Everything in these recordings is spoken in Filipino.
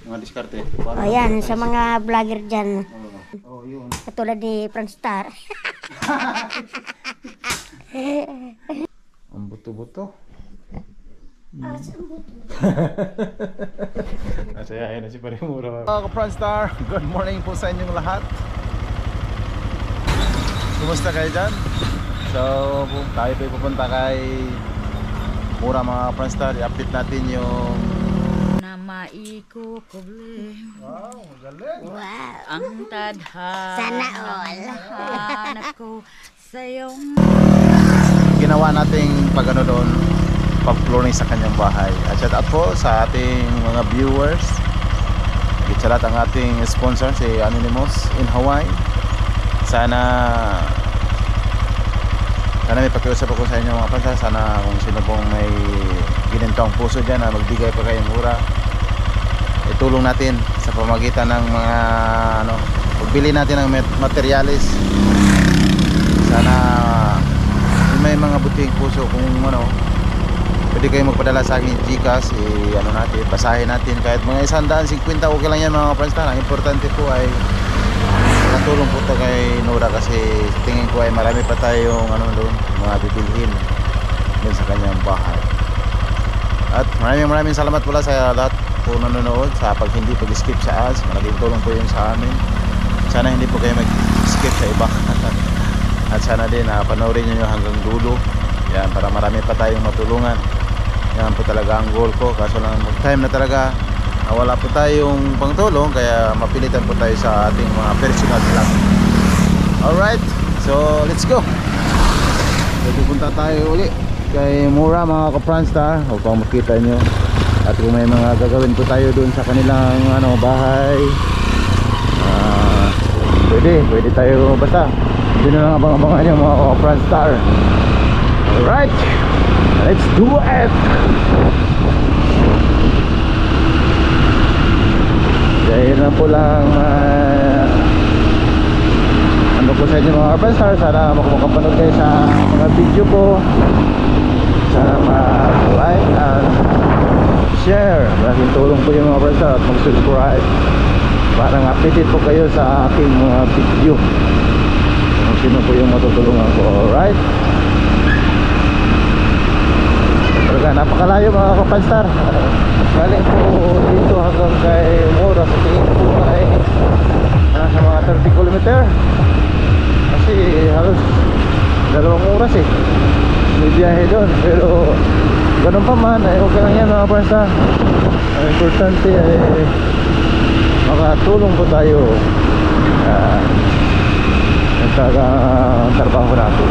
Mga diskarte. Ayan, sa mga vlogger dyan. Yun. Katulad ni Franstar. Ang buto-buto. Nasayahin na si Parimura. Mga ka-Franstar, good morning po sa inyong lahat. Kumusta kayo dyan? So, tayo po pupunta kay Mura mga Franstar. I-update natin yung maikukubli. wow, galing. Wow. Ang tadhana. Sana all. Hanap ko sa iyong Ginawa nating pag-ano doon, pag-flooring sa kanyang bahay. At shout out po sa ating mga viewers. Gitsalat ang ating sponsor si Anonymous in Hawaii. Sana may pakiusap ako sa inyo mga pansa. Sana kung sino pong may ginintong puso dyan na magbigay pa kayong mura, itulong natin sa pamagitan ng mga pagbili natin ng materialis. Sana may mga buting puso kung pwede kayo magpadala sa akin Gcash, natin, basahin natin kahit mga 150, okay lang yan mga Franstar. Ang importante po ay nakatulong po ito kay Nora kasi tingin ko ay marami pa tayong doon, mga bibilhin doon sa kanyang bahay. At maraming salamat pala sa lahat po nanonood sa hindi pag-skip sa ads. Malaking tulong po yun sa amin. Sana hindi po kayo mag-skip sa iba. At sana din panoorin nyo hanggang dulo. Yan, para marami pa tayong matulungan. Yan po talaga ang goal ko. Kaso lang time na talaga wala po tayong pangtulong, kaya mapilitan po tayo sa ating mga personal lang. Alright, so let's go. So pupunta tayo uli kay Mura mga ka-Franstar upang makita nyo. At kung may mga gagawin po tayo dun sa kanilang bahay, pwede tayo basta. Hindi na lang abang-abangan nyo mga ka-Franstar. Alright, let's do it. Dahil na po lang ano po sa inyo mga ka-Franstar. Sana makapanood kayo sa mga video ko. Sana ma-like and share. Malaking tulong po yung mga Franstar. At mag-subscribe para updated po kayo sa aking mga video kung sino po yung matutulungan ko. Alright, talaga napakalayo mga ka-Franstar. Galing po dito hanggang kay Mura sa tingin po ay nasa mga 30 km kasi halos 2 oras may biyahe doon. Pero ganun pa man ay okay lang yan mga Franstar. Ang importante ay makatulong po tayo sa trabaho natin.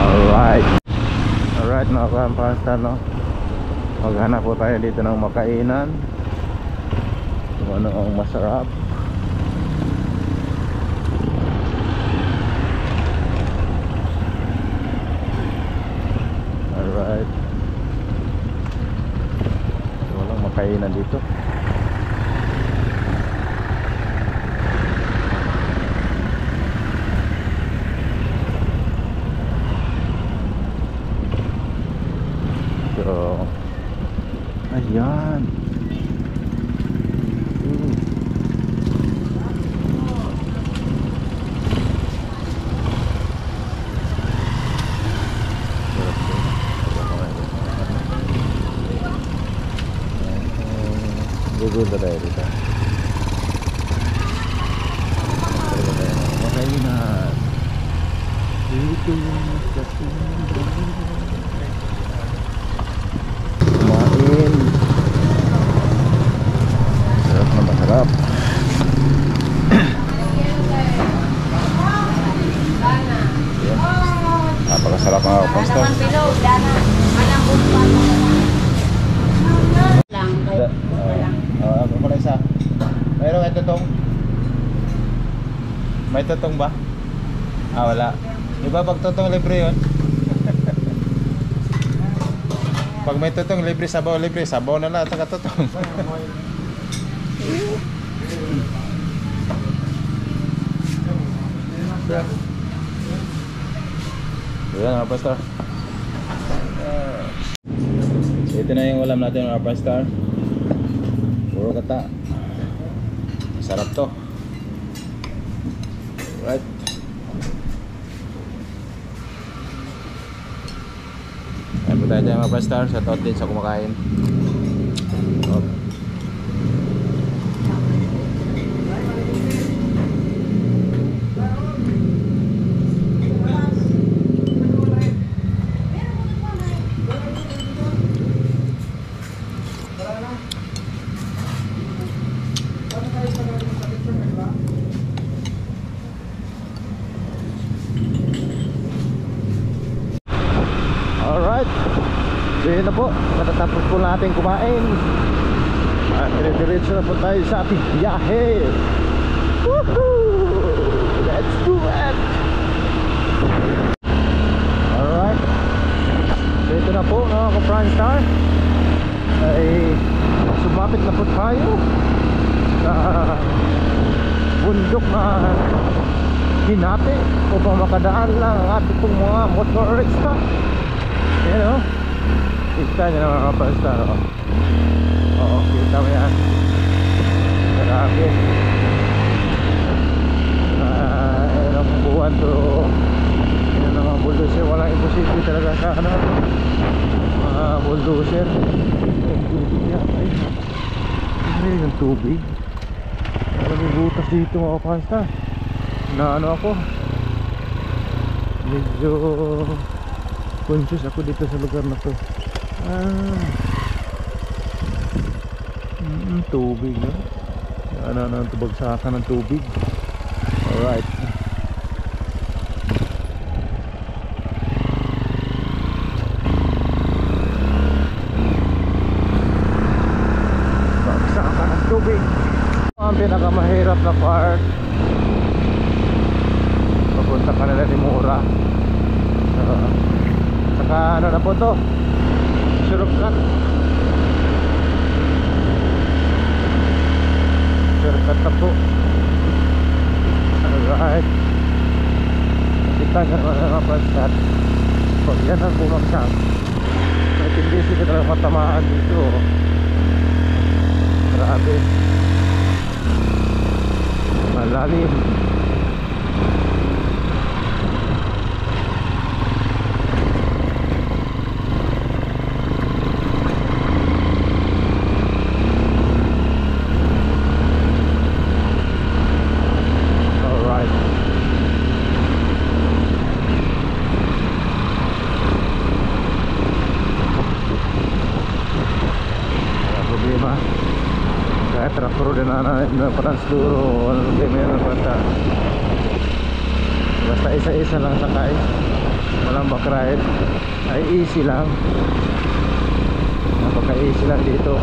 Alright mga Franstar, maghanap po tayo dito ng makainan kung ano ang masarap. Alright, walang makainan dito. So ayan. Google na tayo dito. Makainan dito sa kumain. Sarap na masarap. Napakasarap mga Franstar. Ako pala isa. Mayroon may tutong? May tutong ba? Wala. Diba pag tutong libre yun? Pag may tutong libre, sabaw na lang at tutong. Ayan mga Franstar. Ito na yung ulam natin mga Franstar. Puro kata. Sarap to. Right. Ayan po tayo dyan mga Pranstar. Shout out din sa kumakain. Oh. Alright, so yun na po, matatapos po natin kumain at diretso na po tayo sa ating biyahe. Woohoo! Let's do it! Alright, so ito na po mga ka-Pranstar, ay sumapit na po tayo sa bundok na hinati upang makadaan lang ang ating pong mga motorista. Ayan o, kita nyo na mga Pranstar. Oo, kita mo yan. Grabe. Ayan ang buwan to. Ayan ang mga bulldozer. Walang imposible talaga sa ano, mga bulldozer. Ang tubig yan. Ay, ang tubig. Maraming butas dito mga Pranstar. Na ano ako, medyo conscious ako dito sa lugar na to. Tubig no? Ano bagsakan ng tubig. Alright. Bagsakan ng tubig. Ang pinakamahirap na part, papunta ka nila ni Mura. Saka ano na po to, shortcut na po. Alright, kita nyo naman ang Pranstar. Pag yan ang bumagsak, may tendency ka talagang matamaan dito. Grabe, malalim. Traktor din na Transduro, walang problema yan basta isa-isa lang sakay, walang backride, ay easy lang, napaka easy lang dito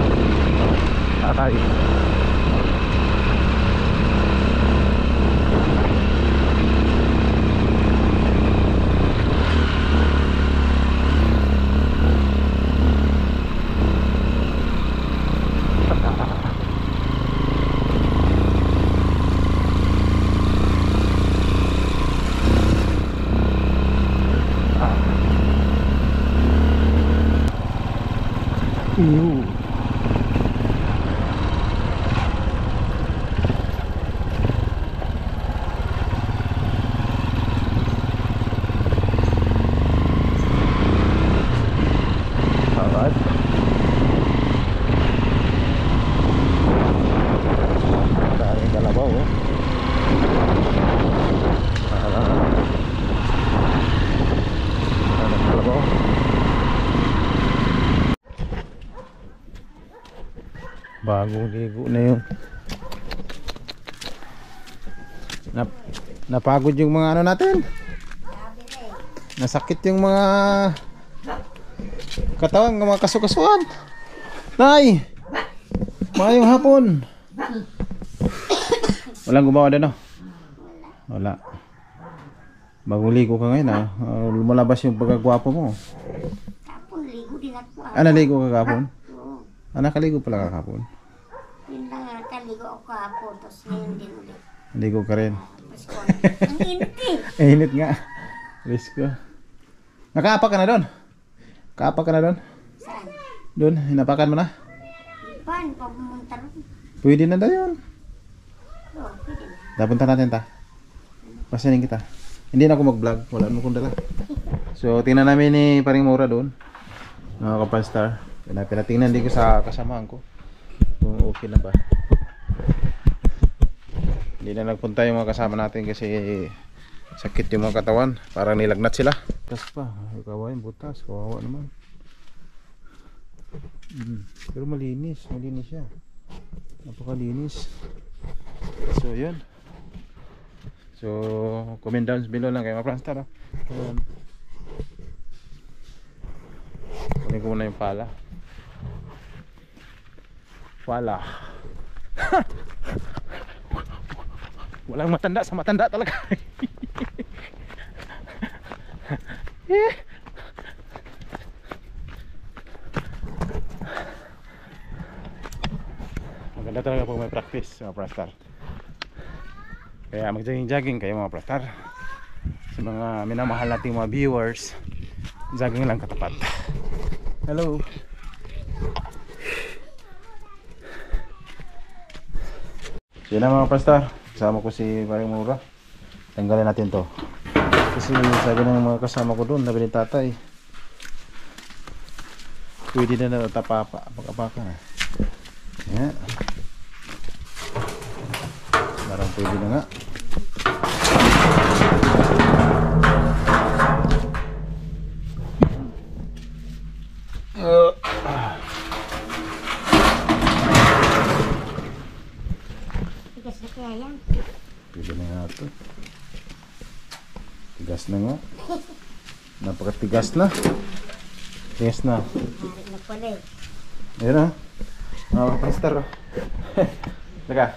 sakay. Alright. Daming kalabaw oh. Daming kalabaw. Bagong ligo na yun. Napagod yung mga ano natin. Nasakit yung mga katawan, mga kasukasuan. Nay! Mayong hapon. Walang gumawa din no? Wala. Bagong ligo ka ngayon ha. Lumalabas yung pagkagwapo mo. Kapon, ligo din ako. Naligo ka kahapon? Oo. Nakaligo pala ka kahapon? Yun lang, nakaligo ako kahapon. Tapos ngayon din ulit. Naligo ka rin. Tapos ang init eh. Init nga. Risk ko. Nakaapak ka na doon? Kaapak ka na doon? Saan? Doon, hinapakan mo na? Paano pa pumunta ron? Pwede na daw yun. Napunta natin ta. Pasanin kita. Hindi na ako mag-vlog. Wala mo kong dala. So, tingnan namin ni Paring Mura doon. Mga kapalstar. Pinatingnan din ko sa kasamahan ko. Kung okay na ba. Hindi na nagpunta yung mga kasama natin kasi sakit yung mga katawan. Parang nilagnat sila. Butas pa. Kawain butas. Kawawa naman. Pero malinis. Malinis siya. Napakalinis. So, yun. So, comment down below lang kayo mga pranstar. Kunin ko muna yung pala. Pala. Walang matanda sa matanda talaga. Maganda talaga pag may practice mga pranstar. Kaya mag-jogging-jogging kayo mga pranstar. Sa mga minamahal nating mga viewers, jogging lang katapat. Hello. Yan na mga pranstar. Kasama ko si Paring Mura. Tanggalin natin to. Kasi sabi ng mga kasama ko doon, sabi ni tatay, pwede na natapapa. Pag-apaka na. Yan. Parang pwede na nga. Tigas na kaya yan. Pwede na nga ito. Tigas na nga. Napakatigas na. Tigas na. Narik na pala eh. Ayan na. Mga kapastar. Teka.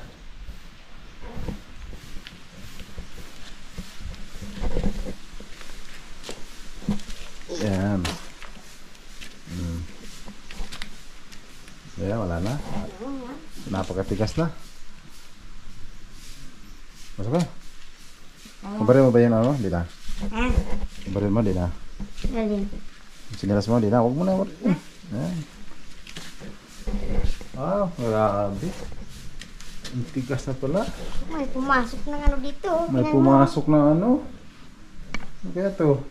Ayan. Ayan, wala na. Napakatigas na. Masuk ka? Kabarin mo ba yun ano? Di na. Ah, Kabarin mo, di na. alin. Sinilas mo, di na. Huwag mo na. Ayan. Wow, grabe. Ang tigas na pala. May pumasok ng ano dito. May pumasok na ano. Ano kaya to?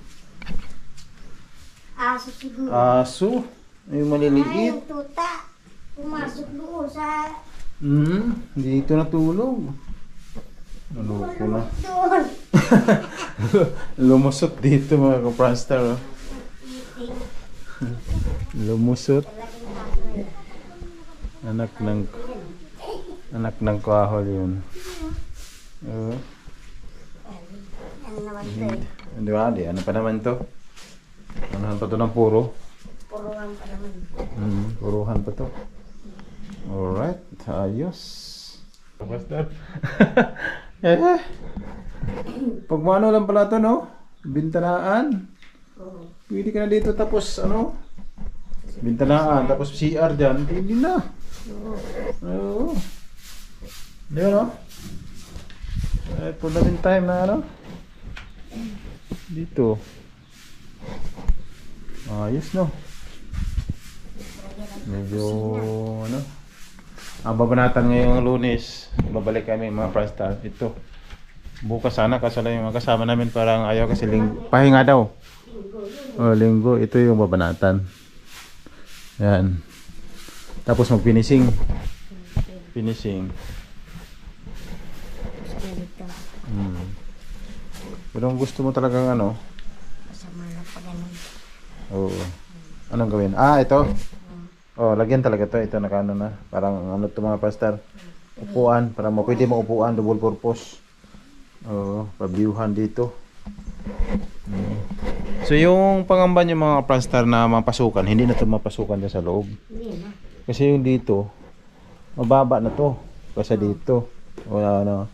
Aso siguro. Aso. Ay, Ay, maliliit. yung tuta. Pumasok doon sa... Dito natulog. Naloko na. Doon. Lumusot dito mga kapranstar. Oh. Lumusot. Anak ng kahol yun. Ano naman to eh. Di ba? Di, ano pa naman to? Ano pa to ng puro? Puruan pa naman. Puruhan pa to. Alright, ayos. Kapranstar. Pag mano lang pala to, no? Bintanaan. Oo. Pwede ka na dito tapos ano? Bintanaan tapos CR dyan. Hindi na. Oo. Di ba, no? For the meantime na ano? Dito. Ayos, no? Medyo ano? Ang babanatan ngayong Lunes. Babalik kami mga pranstar. Ito. Bukas sana kasi lang yung mga kasama namin parang ayaw kasi pahinga daw. Linggo. Ito yung babanatan. Yan. Tapos mag-finishing. Finishing. Pero kung gusto mo talagang ano? Masama na pa ganun. Oo. Anong gawin? Ito. Lagyan talaga to. Ito nakaano na. Parang ano to mga pastor. Upuan. Para pwede mo upuan. Double purpose. Pabyuhan dito. So yung pangamba niyo mga pastor na mapasukan, hindi na to mapasukan dyan sa loob. Hindi na. Kasi yung dito, mababa na to. Kasi dito. Ano,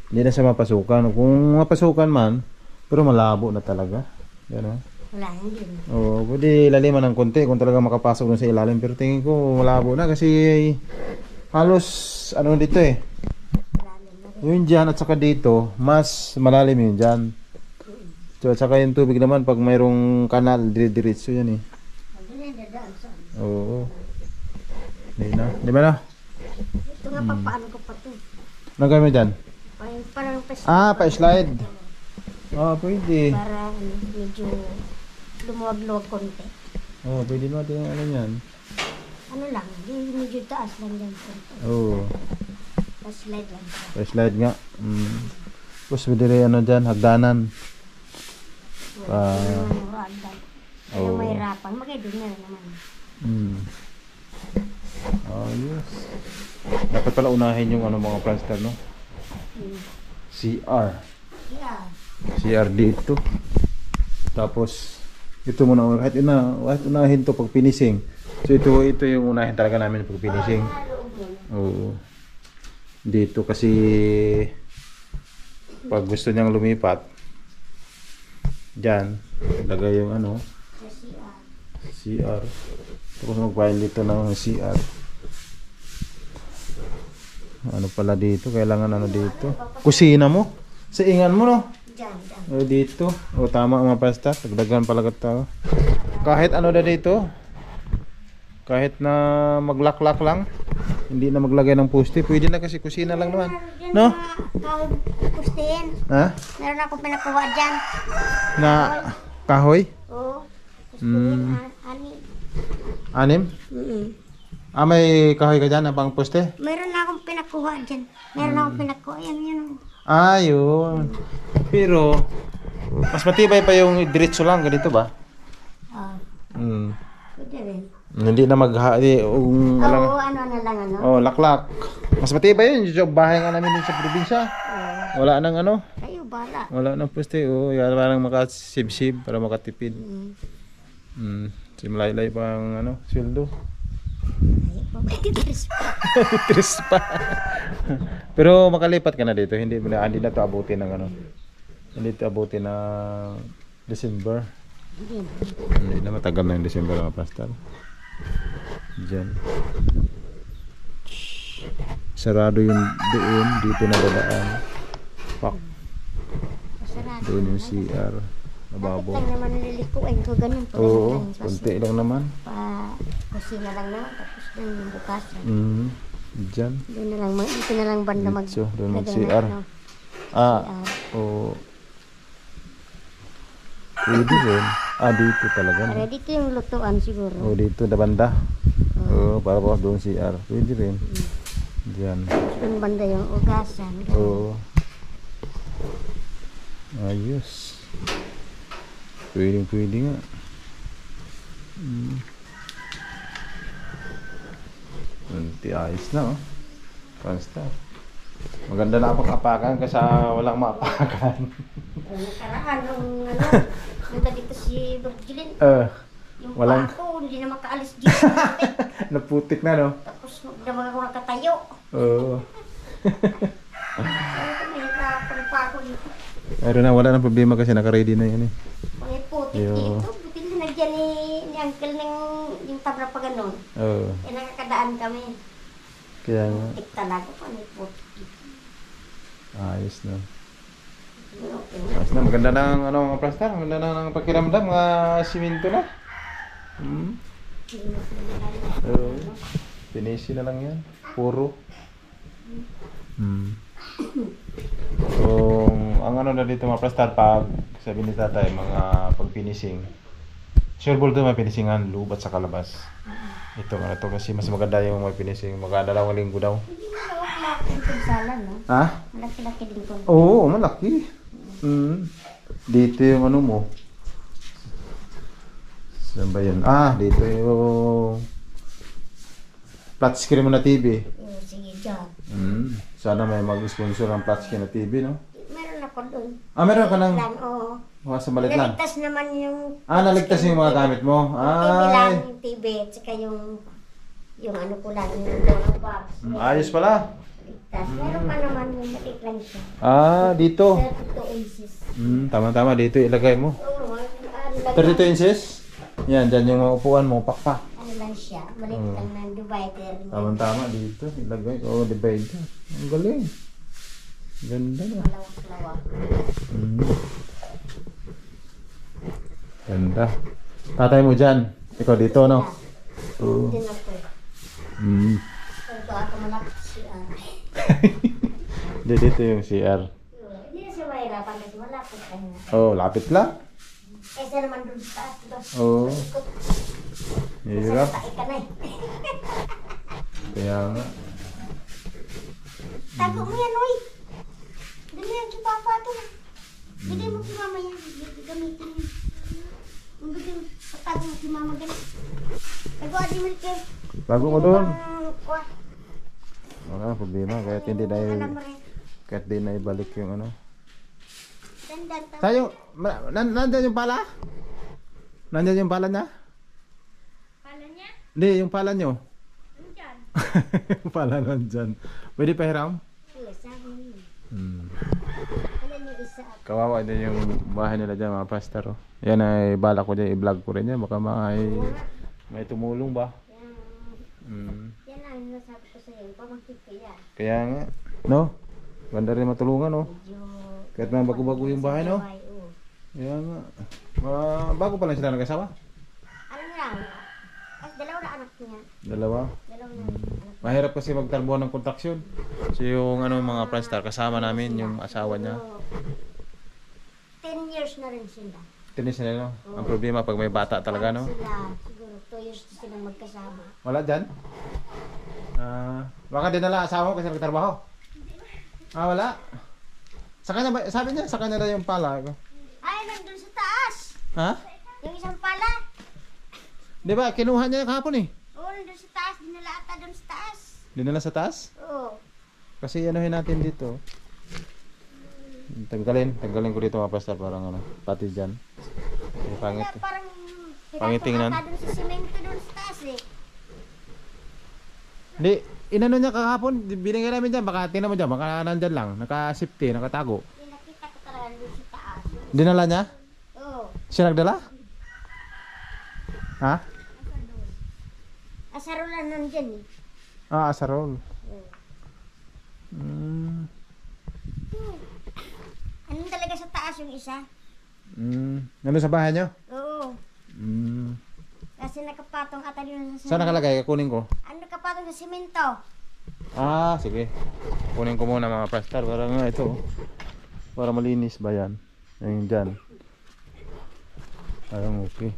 hindi na siya mapasukan. Kung mapasukan man, pero malabo na talaga. Yan o. Wala, hindi na. Pwede laliman ng konti kung talaga makapasok dun sa ilalim. Pero tingin ko malabo na kasi halos ano dito eh. Malalim na rin. Yung dyan at saka dito, mas malalim yun dyan. So, at saka yung tubig naman pag mayroong kanal, dire-diretso yan eh. Hindi na dadaan saan. Oo. Hindi na. Di ba na? Ito nga papaano ko pa to. Anong gawin mo dyan? Parang pa-slide. Pwede. Para medyo lumuwag-luwag konti. Pwede natin yung ano yan. Ano lang, medyo taas lang yan konti. Pa-slide lang siya. Pa-slide nga. Tapos pwede rin ano dyan, hagdanan. Kaya mahirapan, magay-doon na naman. Yes. Dapat pala unahin yung ano mga plaster, no? CR. Yeah. CR dito. Tapos ito muna kahit unahin to pag finishing. So ito yung unahin talaga namin pag finishing. Oo. Dito kasi pag gusto niyang lumipat diyan, lagay yung ano CR. Tapos mag-file dito ng CR. Ano pala dito? Kailangan ano dito? Kusina mo? Sa ingan mo, no? Diyan. Dito. Tama mga pasta. Tagdagan pala tao. Kahit ano na dito. Kahit na maglaklak lang. Hindi na maglagay ng poste. Pwede na kasi kusina lang naman. No? Pustihin. Ha? Meron akong pinakuha dyan. Na kahoy? Oo. Pustihin. Anim? May kahoy ka dyan na pang poste? Meron akong pinakuha dyan. Meron akong pinakuha. Yan. Yun. Pero mas matibay pa yung diretso lang. Ganito ba? Pwede rin. Hindi na Oo, ano na lang ano. Laklak. Mas matibay yun. Yung bahay nga namin din sa probinsya. Wala nang ano. Kayo, bala. Wala nang poste. Parang makasib-sib para makatipid. Simlay-lay pa ang ano, sweldo. Tres pa. Pero makalipat ka na dito. Hindi na to abutin ng ano. Hindi to abutin ng December. Hindi na matagal na yung December mga pastor. Diyan. Sarado yung doon. Dito na dadaan. Pak. Doon yung CR. Nababo. Bakit lang naman nililikuin ko ganun. Konti lang naman. Kusina lang naman. Tapos doon yung bukasan. Diyan. Doon na lang, dito na lang banda mag... Dito, doon mag-CR. Pwede rin. Dito talaga. Para dito yung lutuan siguro. Dito na banda. Para po doon CR. Pwede rin. Diyan. Doon banda yung ugasan. Ayos. Pwede nga. Ayos na, Basta. Maganda na ang apakan kasi walang maapakan. Nakaraan nung nunta dito si Virgilin. Yung walang... ako, hindi na makaalis dito. Naputik na, no? Tapos naman ako nakatayo. Mahirapan pa ako dito. Pero wala nang problema kasi naka-ready na yan May putik dito. Buti na nagyan ni Uncle ng yung tabla pa ganun. Nakakadaan kami. Kaya nga. Putik talaga pa, may putik dito. Ayos na. Ayos na. Maganda na ang mga plastar. Maganda na ang pakiramdam. Mga simento na. Pinisi na lang yan. Puro. So, ang na dito mga plastar pag sabi ni tatay, mga pag-finishing. Sure ball doon may finishingan, loob at sa kalabas. Ito kasi mas maganda yung may finishing. Magdalawang linggo daw. Hindi mo malaki yung sala, no? Ha? Malaki-laki din ko. Oo, malaki. Dito yung ano mo. Saan ba yun? Dito yung flat screen mo na TV. Sige, dyan. Sana may mag-sponsor ng flat screen na TV, no? Meron ako doon. Meron ka ng... Oo. Sa malit lang. Naligtas naman yung... Naligtas yung mga gamit mo. TV lang, yung TV, at saka yung ano ko lang, yung door box. Ayos pala. Ligtas. Meron pa naman yung matik lang siya. Dito. 32 inches. Tama-tama. Dito ilagay mo. Oo, 32 inches? Yan, dyan yung upuan mo. Pakpak. ano lang siya, maliit lang na divider. Tama-tama dito. Ilagay. Divider. Ang galing. Ganda na. Lawak-lawak. Ganda. Tatay mo dyan. Ikaw dito, no? Oo. Din ako. Ito ako malaki siya. Dito yung CR. Hindi na siya mahirapan kasi malapit ka na. Oh, lapit lang. Kaysa naman doon sa taas. Doon. Oo. Ikot. Hirap. Tae ka na eh. Kaya nga. Tago mo yan, oy. Dali yan kay Papa ito. Bigay mo kay Mama yan. Gamitin mo. Bigay mo. Patago mo kay Mama ganun. Tago adi mo rin. Bago ko doon. Kuha. Wala problema. Kahit hindi na Alam mo rin. kahit di na ibalik yung ano. Dandan. Saan yung... Nandyan yung pala? Nandyan yung pala niya? Pala niya? Hindi, yung pala nyo. Nandyan. Yung pala nandyan. Pwede pa hiram? Wala, sabi niya. Hmm. Wala niya isa. Kawawa din yung bahay nila dyan mga pastor. Oh. Yan ay bala ko dyan, i-vlog ko rin yan. Baka may tumulong ba? Yan ang nasabi ko sa'yo. Pamangkin ko yan. Kaya nga. No? Ganda rin matulungan, no? Medyo... Kahit na bago-bago yung bahay, no? Oo. Kaya nga. Bago pa lang sila nag-asawa? Ano lang? Dalawa na anak niya. Dalawa? Dalawa na anak. Mahirap kasi magtarbuhan ng kontraksyon. So yung ano, mga pastor, kasama namin yung asawa niya. Oo. 10 years na rin sila. Tinis nila, no? Ang problema pag may bata talaga, no? Sila, siguro 2 years na silang magkasama. Wala dyan? Baka dinala asawa mo kasi nagtrabaho? Wala? Sa kanya ba, sabi niya, sa kanya na yung pala. Ay, nandun sa taas! Ha? Yung isang pala. Di ba, kinuha niya kahapon eh. Oo, nandun sa taas. Dinala ata dun sa taas. Dinala sa taas? Oo. Kasi anuhin natin dito. Tanggalin ko dito mga pastor, parang ano, pati dyan. Pangit. Kaya parang Pangit tingnan. ata dun sa simento dun sa taas eh. Hindi, inano niya kahapon, binigay namin dyan, baka tingnan mo dyan, baka nandyan lang, naka-safety, nakatago. Hindi nakita ko talaga dun sa taas. Dinala niya? Oo. Siya nagdala? Ha? Asarulan nandyan eh. Asarol. Oo. Anong talaga sa taas yung isa? Nandun sa bahay niyo? Oo. Kasi nakapatong ata din sa Saan nakalagay? Kunin ko. Ano nakapatong sa simento? Sige. Kunin ko muna mga pastor, para nga ito. Para malinis ba yan? Yung dyan. Parang okay.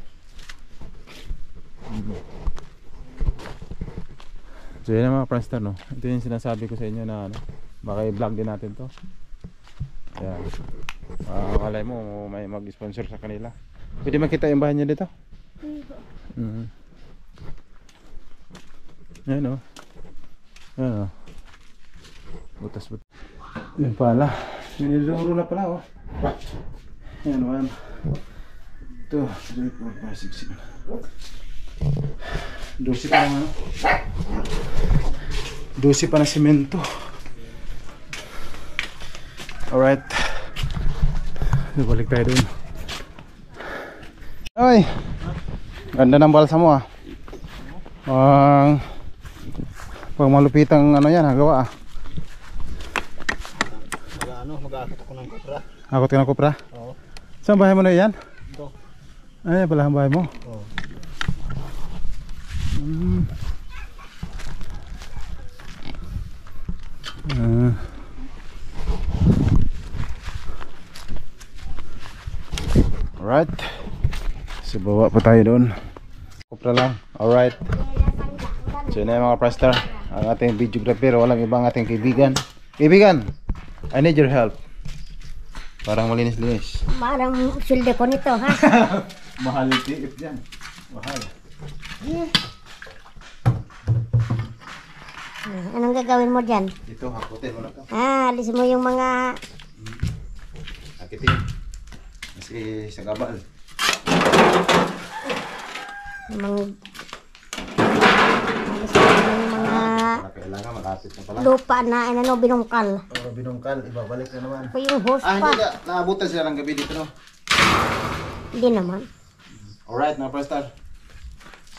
So yun ang mga pastor, no? Ito yung sinasabi ko sa inyo na ano, baka i-vlog din natin to. Ayan. Akalay mo may mag-sponsor sa kanila. Pwede makita yung bahay niya dito? Ayan o. Ayan o. Butas. Yan pala. Siniduro na pala o. Ayan o. 2, 3, 4, 5, 6, 7. 12 pa lang ano. 12 pa na semento. Alright. Balik tayo dun. Ay, ganda ng balsa mo ah. Pag malupitang ano yan, hagawa ah. Mag-aakot ako ng kupra. Akot ka ng kupra? Oo. Saan bahay mo na yan? Ito. Ay, pala ang bahay mo. Oo. Alright. So bawa pa tayo doon. Kupra lang. Alright. So yun na yung mga pastor, ang ating videographer, walang ibang ating kaibigan. Kaibigan, I need your help. Parang malinis-linis. Parang silde ko nito ha. Mahal yung tiip dyan. Mahal. Anong gagawin mo dyan? Ito, hakutin mo na to. Alis mo yung mga... Hakitin. Kasi sa gabal. Alis mo yung mga Kailangan malapit na pala. lupa na ano, binungkal. Binungkal, ibabalik na naman. O yung hose pa. Hindi na. Naabutan sila ng gabi dito, no? Hindi naman. Alright, mga pastor.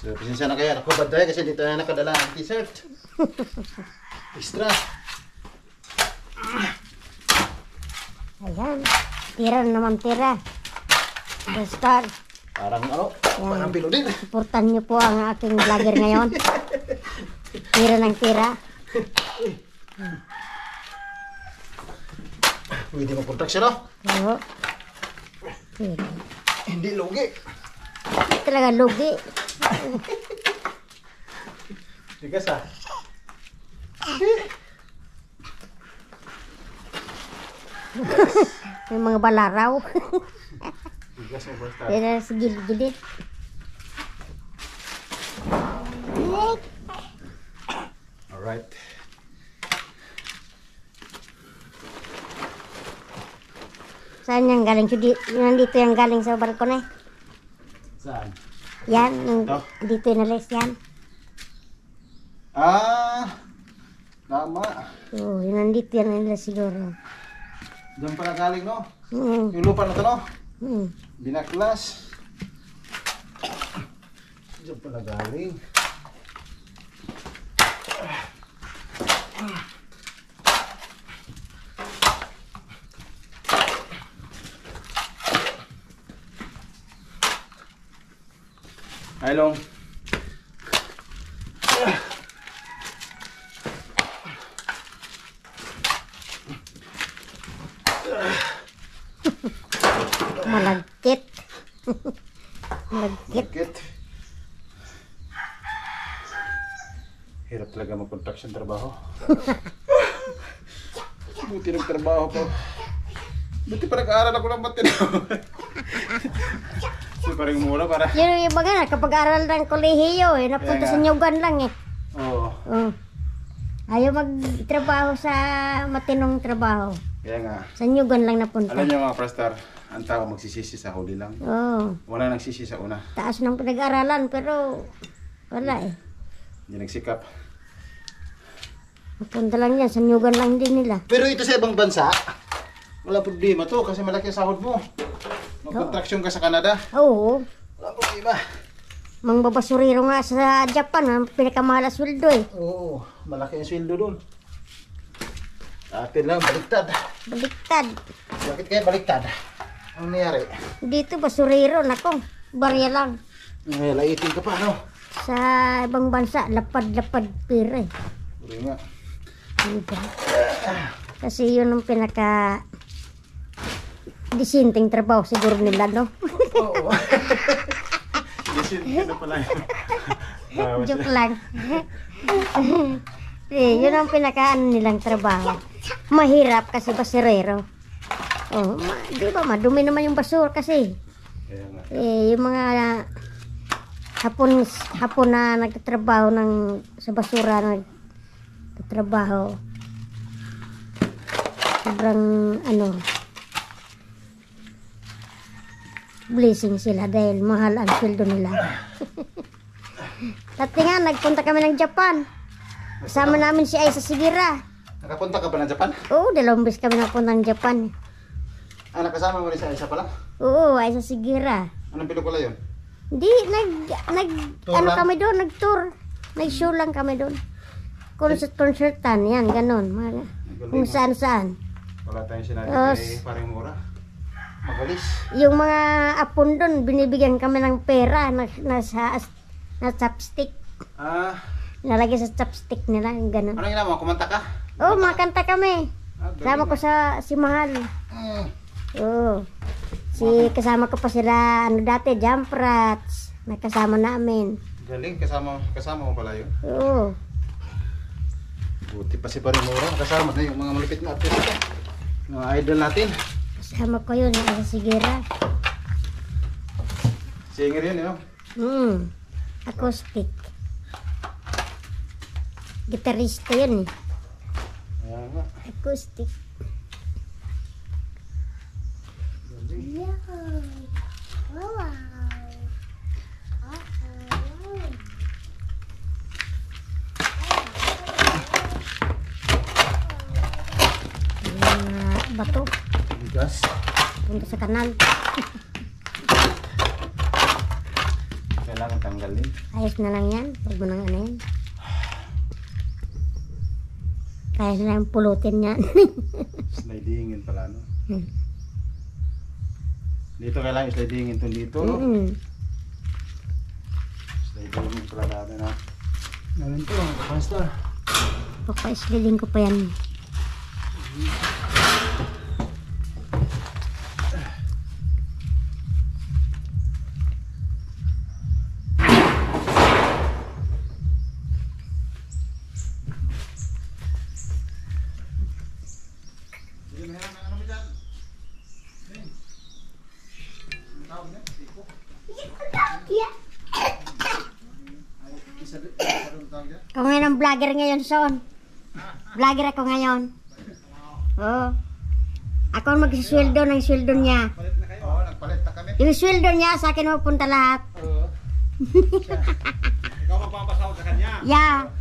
So, pasensya na kayo. Ako ba tayo kasi dito na nakadala ang t-shirt. Extra. Ayan. Tira na naman tira. Basta, Parang ano, parang bilo din. supportan niyo po ang aking vlogger ngayon. Tira ng tira. Pwede mag-contraction, no? Oo. Pwede. Hindi lugi. Talaga lugi. Tigas ah. May mga balaraw. Tigas mo basta. Yan na sa gilid-gilid. Alright. Saan yan galing? Nandito yan galing sa balkon eh. Saan? Yan, yung, Ito? dito yung nalis yan. Ah! Tama. Oo, yun nandito yan nila siguro. Diyan pala galing, no? Mm. Yung lupa na to, no? Mm. Binaklas. Diyan pala galing. Hi, Long. Malagkit. Malagkit. Bakit? Hirap talaga mag-construction trabaho. Buti nagtrabaho ko. Buti pa nag-aaral ako ng matino. So parang mura para. Yun yung iba nga, kapag aral ng kolehiyo eh, napunta Kaya sa nga. Nyugan lang eh. Oo. Oh. Ayaw magtrabaho sa matinong trabaho. Kaya nga. Sa Nyugan lang napunta. Alam niyo mga Prastar, ang tao magsisisi sa huli lang. Oo. Wala nagsisi sa una. Taas ng pinag-aralan pero wala eh. Hindi nagsikap. Napunta lang yan, sa Nyugan lang din nila. Pero ito sa ibang bansa, wala problema to kasi malaki ang sahod mo. Mag-contraction ka sa Canada, Oo. wala problema. Mang babasuriro nga sa Japan, ang pinakamahal na sweldo eh. Oo, malaki ang sweldo doon. Sa atin lang, baliktad. Baliktad. Bakit kaya baliktad? Ano nangyari? Dito basuriro, nako, barya lang. Laitin ka pa, no? Sa ibang bansa, lapad-lapad pira eh. Uri nga. Diba? Kasi yun ang pinaka disinteng trabaho siguro nila, no? Oo. Lisin ka na pala yun. Joke lang. Eh, yun ang pinaka nilang trabaho. Mahirap kasi basurero. Oh, di ba madumi naman yung basura kasi. Kaya nga. Eh, yung mga hapon na nagtatrabaho sa basura nagtatrabaho. Sobrang blessing sila dahil mahal ang sweldo nila. Dati nga, nagpunta kami ng Japan. Kasama namin si Aisa Sigira. Nakapunta ka pa ng Japan? Oo, 2 beses kami napunta ng Japan. Ah, nakasama mo rin sa isa pala? Oo, Aisa Sigira. Anong pelikula yun? Hindi, Tour ano lang? kami doon, nag-tour. Nag-show lang kami doon. Concertan, yan, ganon. Kung saan-saan. Wala tayong sinabi Yes. kay paring mura. Magalis. Yung mga apon doon, binibigyan kami ng pera na chopstick. Ah, Nalagay sa chopstick nila, ganon. anong ginawa mo? Kumanta ka? Oo, makanta kami. Ah, galing Kasama ko si Mahal. Mm. Oo. Kasama ko pa sila, dati, Jump Rats. Nakasama namin. Galing, kasama mo pala yun. Oo. Buti pa si paring mura. Kasama na yung mga malupit na artista. Mga idol natin. Kasama ko yun, sa Sigira. Singer yun, yun. Acoustic. Gitarista yun eh. Kaya nga. Acoustic. Bato. Bigas. Punta sa kanal. Kailangan tanggalin. Ayos na lang yan. Huwag mo nang yan. Kaya na lang pulutin yan. Slidingin pala, no? Dito kailangan slidingin itong dito. Slidingin pala natin, ha? Ganun to, basta. Papa-sliding ko pa yan. Yeah. Ako ngayon ang vlogger ngayon, Son. Vlogger ako ngayon. Oo. Ako ang magsisweldo ng sweldo niya. Oo, nagpalit na kami. Yung sweldo niya, sa akin mapunta lahat. Oo. Ikaw magpapasahod sa kanya. Yeah.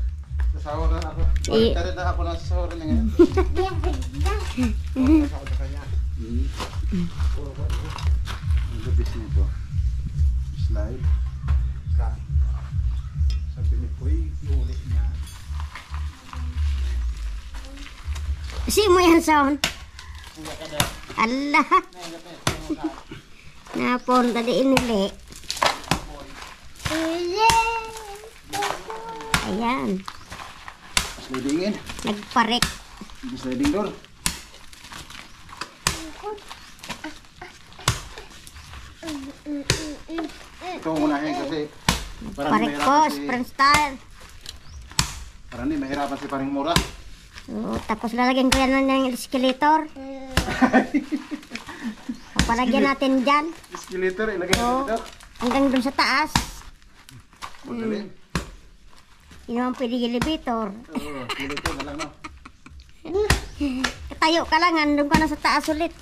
Sasahuran ako. Palit na rin na ako na sasahuran na ngayon. Papasahod sa kanya. Ang labis nito. Slide. Sabi ni Poy, ulit niya. Si mo yan, Son. Allah. Napunta di inili. Ayan. Slidingin. Nagparek. Sliding door. Ito unahin kasi Parek ko, sprint style. parang hindi mahirapan si paring mura. Oo, tapos lalagyan ko yan ng escalator. Papalagyan natin dyan. Escalator, ilagay Oo. dito. Hanggang dun sa taas. Magaling. Yun naman pwede elevator. Oo, escalator na lang no. Katayo ka lang, andun ka na sa taas ulit.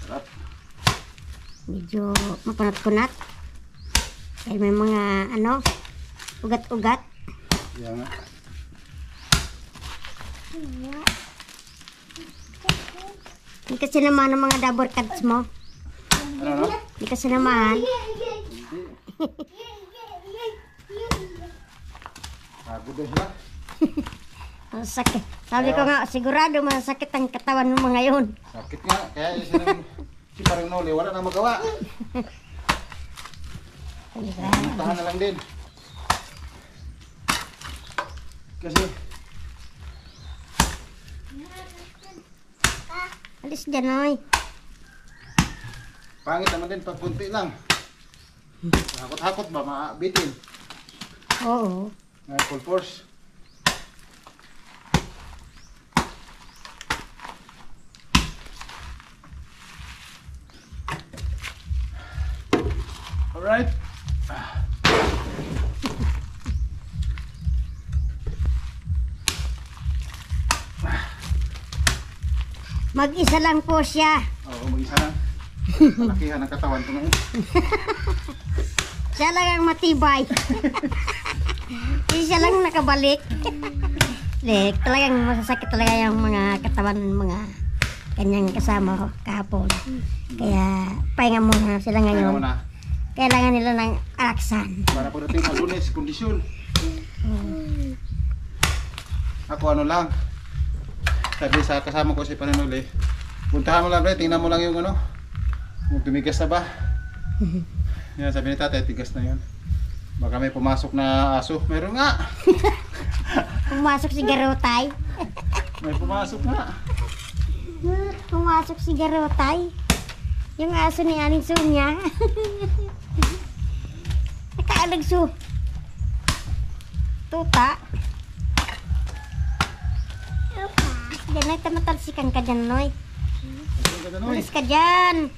Sarap. Medyo makunat-kunat. Dahil may mga ugat-ugat. Yan nga. Hindi kasi naman ang mga double cuts mo. Ano no? Hindi kasi naman. Pagod din sila. Ang sakit. Sabi ko nga, sigurado masakit ang katawan mo ngayon. Sakit nga. Kaya yung sinang si paring Noli, wala nang magawa. Puntahan na lang din. Kasi Alis dyan, oy. pangit naman din pag kunti lang. Hakot-hakot ba, maabitin. Oo. Ngayon full force. Alright. Mag-isa lang po siya. Oo, mag-isa lang. Malakihan ang katawan ko ngayon. Siya lang ang matibay. Hindi siya lang nakabalik. Hindi, talagang masasakit talaga yung mga katawan ng mga kanyang kasama ko kahapon. Kaya pahinga muna sila Kaya ngayon. mo na. Kailangan nila ng alaksan. Para po natin ang Lunes, kondisyon. Ako ano lang. Sabi sa kasama ko si Pananuli, puntahan mo lang pre, tingnan mo lang yung ano. Kung tumigas na ba. Yan, sabi ni tatay, tigas na yan. Baka may pumasok na aso. Meron nga. Pumasok si Garotay. May pumasok nga. Pumasok si Garotay. Yung aso ni Aling Sonia. Nakaalag su. Tuta. Diyan ay tamatalsikan ka dyan, Noy. Ito ka danoy. Ulis ka dyan.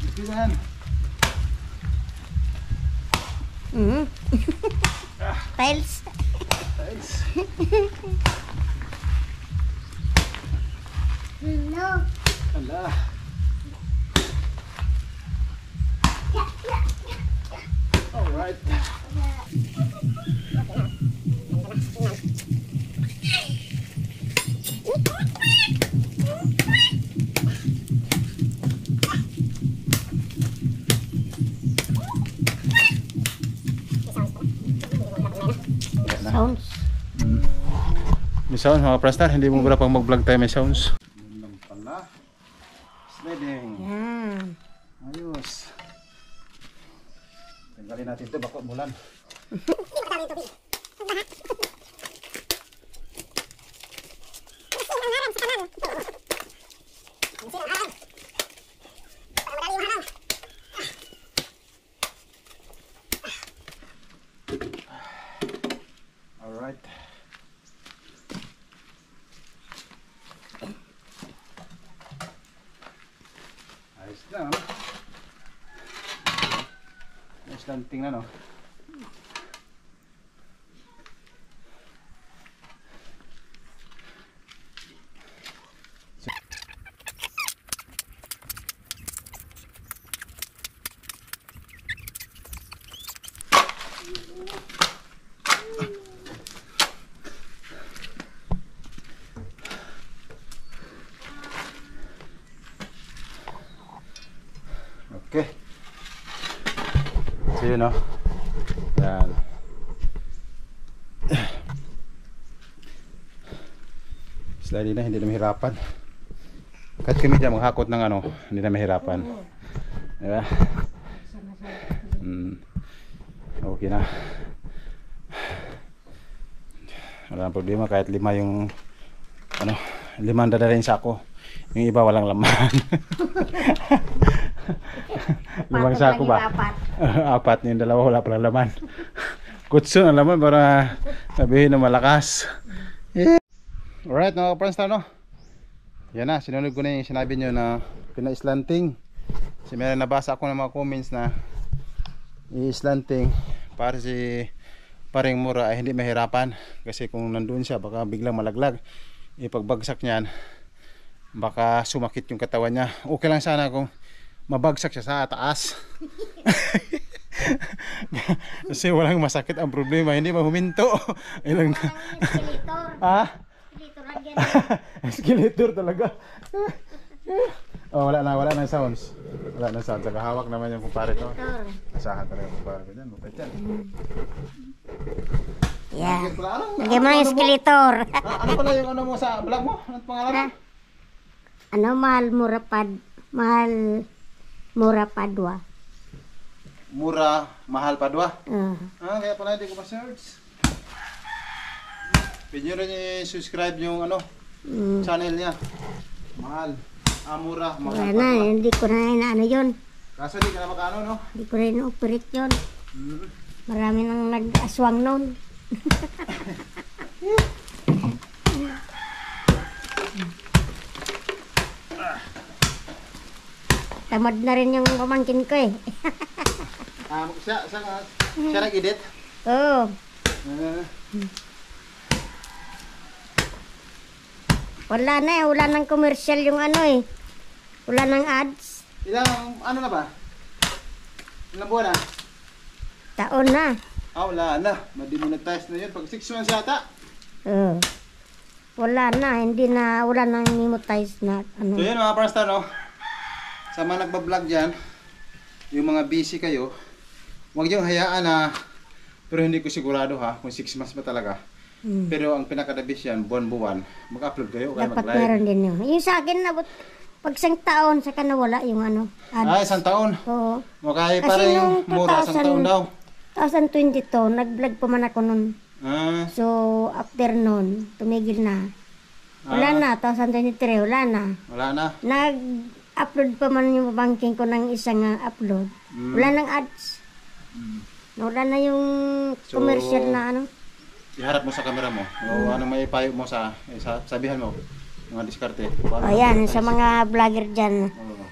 Ito yan. Tiles. Tiles. No. Ala. Alright. Sounds. May sounds mga prastar, hindi mo pala pang mag-vlog tayo may sounds. Yun lang pala. Sliding. Yan. Ayos. Tanggalin natin ito, bako mulan. slanting na, no? Okay. So yun, no? Yan. Slide na, hindi na mahirapan. Kahit kami dyan maghakot ng ano, hindi na mahirapan. Diba? Okay na. Wala nang problema kahit 5 yung ano, 5 dadalhin sa ako. Yung iba walang laman. 5 sako ba? 4 yung 2 wala palang laman. Kutso ang laman para sabihin na malakas. Yeah. Alright mga ka-Pranstar, no? Yan na, sinunod ko na yung sinabi nyo na pina-slanting. Kasi meron nabasa ako ng mga comments na i-slanting para si paring Mura ay hindi mahirapan. Kasi kung nandun siya baka biglang malaglag. Ipagbagsak niyan baka sumakit yung katawan niya. Okay lang sana kung mabagsak siya sa taas. Kasi walang masakit ang problema, hindi mahuminto. Ilang ah? Escalator talaga. Oh, wala na sounds. Wala na sounds. Saka hawak naman yung kumpare ko. Asahan talaga yung kumpare ko dyan. Mabait yan. Yeah. Lagyan mo ng escalator. Ano pala yung ano mo sa vlog mo? Anong pangalan? Ano, mahal mura padwa. Mura, mahal padwa. Uh. Kaya pala hindi ko ma-search. Pwede nyo rin i-subscribe yung ano, channel niya. Mahal. Mura, mahal Wala padwa. na, hindi ko na inaano yun. Kaso hindi ka na makaano, no? Hindi ko na ina-operate yun. Marami nang nag-aswang nun. Tamad na rin yung pamangkin ko eh. Siya nag-edit? Oo. Wala na eh, wala nang commercial yung ano eh. Wala nang ads. Ilang, ano na ba? Ilang buwan na? Taon na. Wala na. Ma-demonetize na yun. Pag 6 months yata. Oo. Wala na, hindi na, wala nang monetize na ano. So yun mga Pranstar, no? Sa mga nagbablog dyan, yung mga busy kayo, huwag niyong hayaan na, pero hindi ko sigurado ha, kung 6 months ba talaga. Pero ang pinaka-the-best yan, buwan-buwan, mag-upload kayo, kaya Dapat mag-live. meron din yun. Yung sa akin, pag isang taon, saka nawala yung ano, ads. 1 taon. Oo. Okay, Kasi para yung nung Mura, 1 taon daw. 2022, nag-vlog pa man ako nun. So, after nun, tumigil na. Wala na, 2023, wala na. Wala na. Nag-upload pa man yung banking ko ng isang upload. Wala nang ads. Wala na yung So, commercial na ano. Iharap mo sa camera mo. O ano may payo mo sabihan mo. Mga diskarte. Ayan, sa mga vlogger dyan, Oo.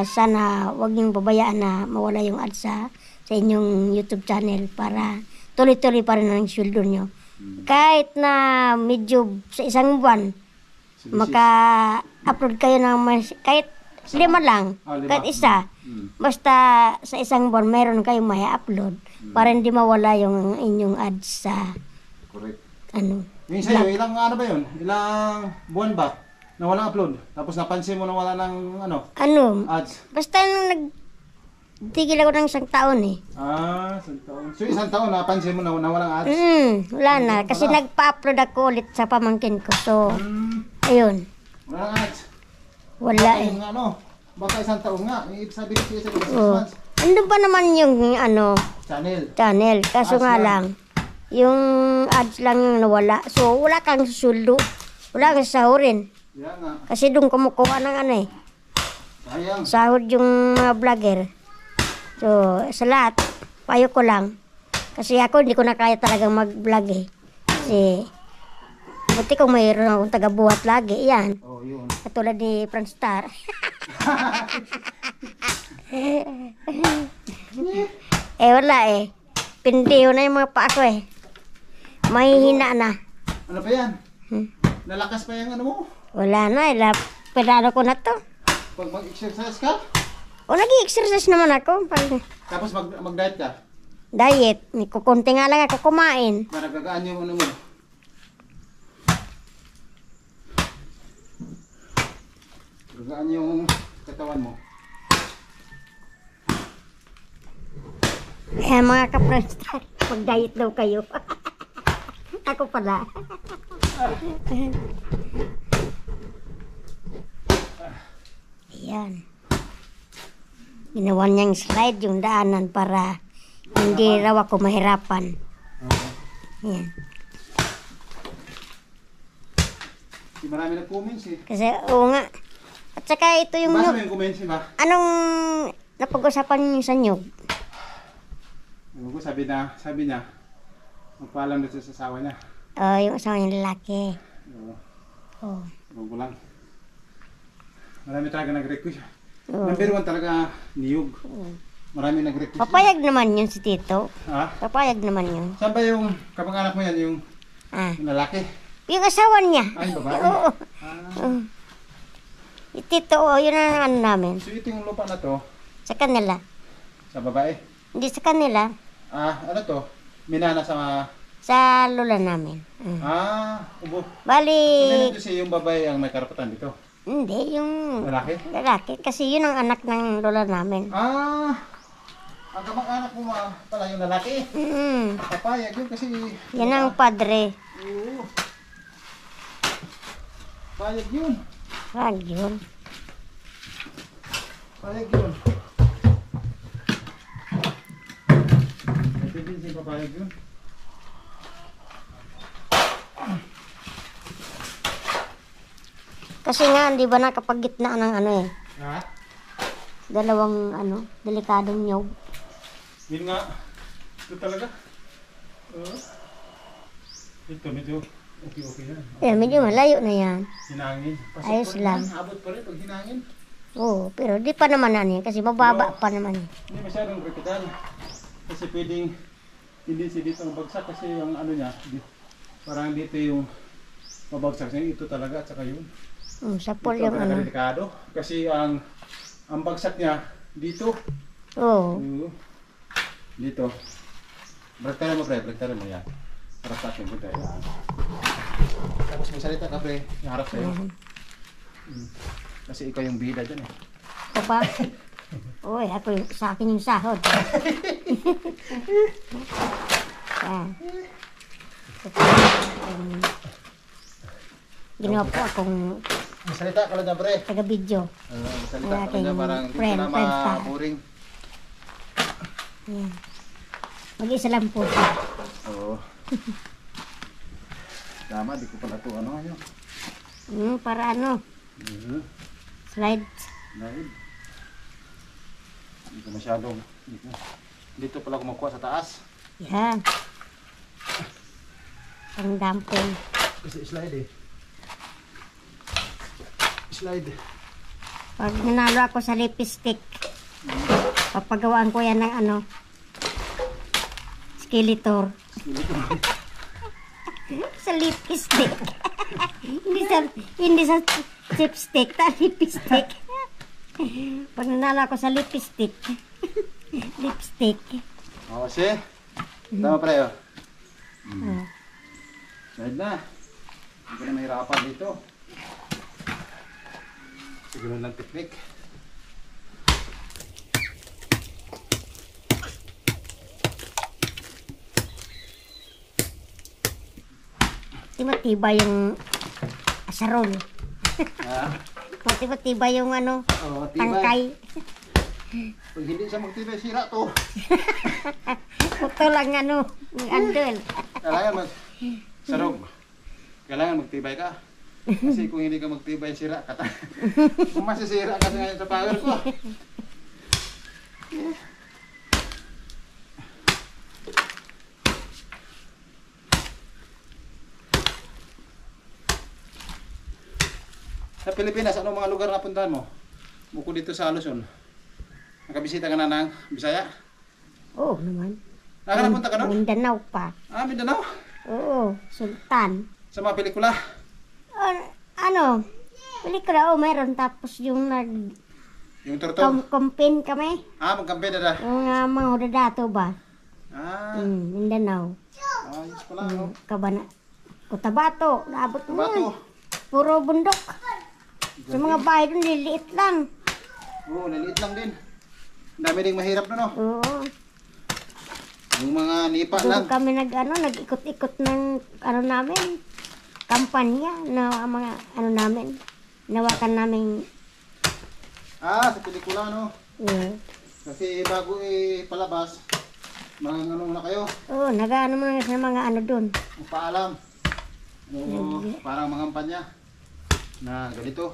sana wag niyong babayaan na mawala yung ads sa inyong YouTube channel para tuloy-tuloy pa rin ang sweldo nyo. Kahit na medyo sa isang buwan, maka-upload kayo ng kahit 5 lang, 5. kahit isa. Basta sa isang buwan, meron kayong may upload para hindi mawala yung inyong ads sa Correct. ano. Yung sa'yo, ilang ano ba yun? Ilang buwan ba na walang upload? Tapos napansin mo na wala ng ano, ads? Basta nung nagtigil ako ng 1 taon eh. 1 taon. So 1 taon napansin mo na walang ads? Wala na. Kasi nagpa-upload ako ulit sa pamangkin ko. So, ayun. Walang ads? Wala Baka eh. yung ano, baka 1 taon nga. Yung sabi ko siya sa 6 Oh. months. Andun pa naman yung ano, Channel. Kaso Ads nga lang. lang, yung ads lang yung nawala. So, wala kang susuldo. Wala kang sahurin. Yan nga. Kasi doon kumukuha ng ano eh. Sayang. Sahod yung mga vlogger. So, sa lahat, payo ko lang. Kasi ako, hindi ko na kaya talagang mag-vlog eh. Kasi, buti kung mayroon akong taga-buhat lagi. Yan. Oh, yun. Katulad ni Pranstar. Eh, wala eh. Pindiho na yung mga paa ko eh. Mahihina na. Ano pa yan? Hmm. Nalakas pa yung ano mo? Wala na eh. Pedalo ko na to. Pag mag-exercise ka? O, nag-exercise naman ako. Pag Tapos mag-diet ka? diet. May kukunti nga lang ako kumain. Para nagkagaan yung ano mo. Nagkagaan yung katawan mo. Eh, mga ka-friends, mag-diet daw kayo. Ako pala. Ayan. Ginawa niyang slide yung daanan para hindi raw ako mahirapan. Ayan. Di marami nag-comments eh. Kasi, oo nga. At saka ito yung Basta nyug. mo yung comments ba? Anong napag-usapan niyo sa nyug? Ano ko sabi niya, magpaalam doon sa asawa niya. Yung asawa niyang lalaki. Oo, Oh. ewan ko lang. Marami talaga nag-request. Oo. Number 1 talaga, niyog. Marami nag-request. Papayag naman yun si Tito. Ha? Papayag naman yun. Saan ba yung kamag-anak mo yan, yung Ah. lalaki? Yung asawa niya. Ay, babae. Oo. Ah. Si Tito, yun ang ano namin. So ito yung lupa na to, Sa kanila. sa babae. Hindi sa kanila. Ano to? Minana sa... Sa lola namin. Ubo. Bali, Hindi dito siya yung babae ang may karapatan dito. hindi, yung Lalaki? lalaki. Kasi yun ang anak ng lola namin. Ang kamag-anak mo pala yung lalaki. Papayag yun kasi... Yan ang padre. Oo. Payag yun. Wag yun. Payag yun. Ito din siya papayag yun. Kasi nga, di ba nakapagitna ng ano eh. Ha? Dalawang delikadong nyog. Yun nga. Ito talaga. Oo. Ito medyo okay na. Eh, medyo malayo na yan. Hinangin. Pasok Ayos pa rin lang. yan. Abot pa rin pag hinangin. Oo, pero di pa naman ano yan. Kasi mababa pa naman yan. Hindi masyadong kritikal. Kasi pwedeng tendency dito ang bagsak kasi yung ano niya, parang dito yung mabagsak niya. Ito talaga at saka yun. Sa pool Ito yung talaga ano. delikado. Kasi ang bagsak niya dito. Oo. Dito. Brektarin mo pre, brektarin mo yan. Harap sa akin, punta yan. Tapos magsalita ka pre, yung harap sa'yo. Kasi ikaw yung bida dyan eh. Ako pa. Uy, sa akin yung sahod. Ginawa po akong Magsalita ka lang dyan pre. taga-video. Magsalita ka lang Aking dyan, parang hindi friend ka na pa. ma-boring. Ayan. Mag-isa lang po siya. Oo. Tama, di ko pala ito ano yun. Para slide. Dahil. Hindi ko masyadong. Dito pala kumakuha sa taas. Yan. Pang dumping. Kasi slide eh. Slide. Pag nanalo ako sa lipstick, papagawaan ko yan ng skeletor. Sa lipstick. hindi sa chipstick, lipstick. Pag nanalo ako sa lipstick. Lipstick. Oo, si. Tama pre oh. Slide na. Hindi ko na mahirapan dito. Siguro ng technique. Matibay yung asarol. Ha? Matibay yung Oo, tibay. tangkay. Pag hindi siya magtibay, sira to. Ito lang yung andol. Kailangan sarog. Kailangan magtibay ka. Kasi kung hindi ka magtibay, sira ka. Kung masisira ka ngayon sa power ko. Sa Pilipinas, anong mga lugar na puntahan mo? Bukod dito sa Luzon. Nakabisita ka na ng Bisaya? Oo naman. Nakanapunta ka no? Mindanao pa. Ah, Mindanao. Oo, Sultan. Sa mga pelikula. Ano, pelikula, mayroon. Tapos yung Yung turtog. campaign kami. Ah, magkampi na da. Yung mga hudadato ba? Ah, Mindanao. ayos pala no. Kabana. Cotabato, naabot mo yan. Bato. Puro bundok. Sa mga bahay doon, liliit lang. Oo, liliit lang din. Ang dami ding mahirap na no. Oo. Yung mga nipa lang. Doon kami nag-ikot-ikot ng namin, kampanya na mga namin. Nawakan namin. Ah, sa pelikula no. Yeah. Kasi bago palabas, mga na kayo. Oo, nag-ano mo sa mga doon. Paalam. Oo, parang mga kampanya na ganito.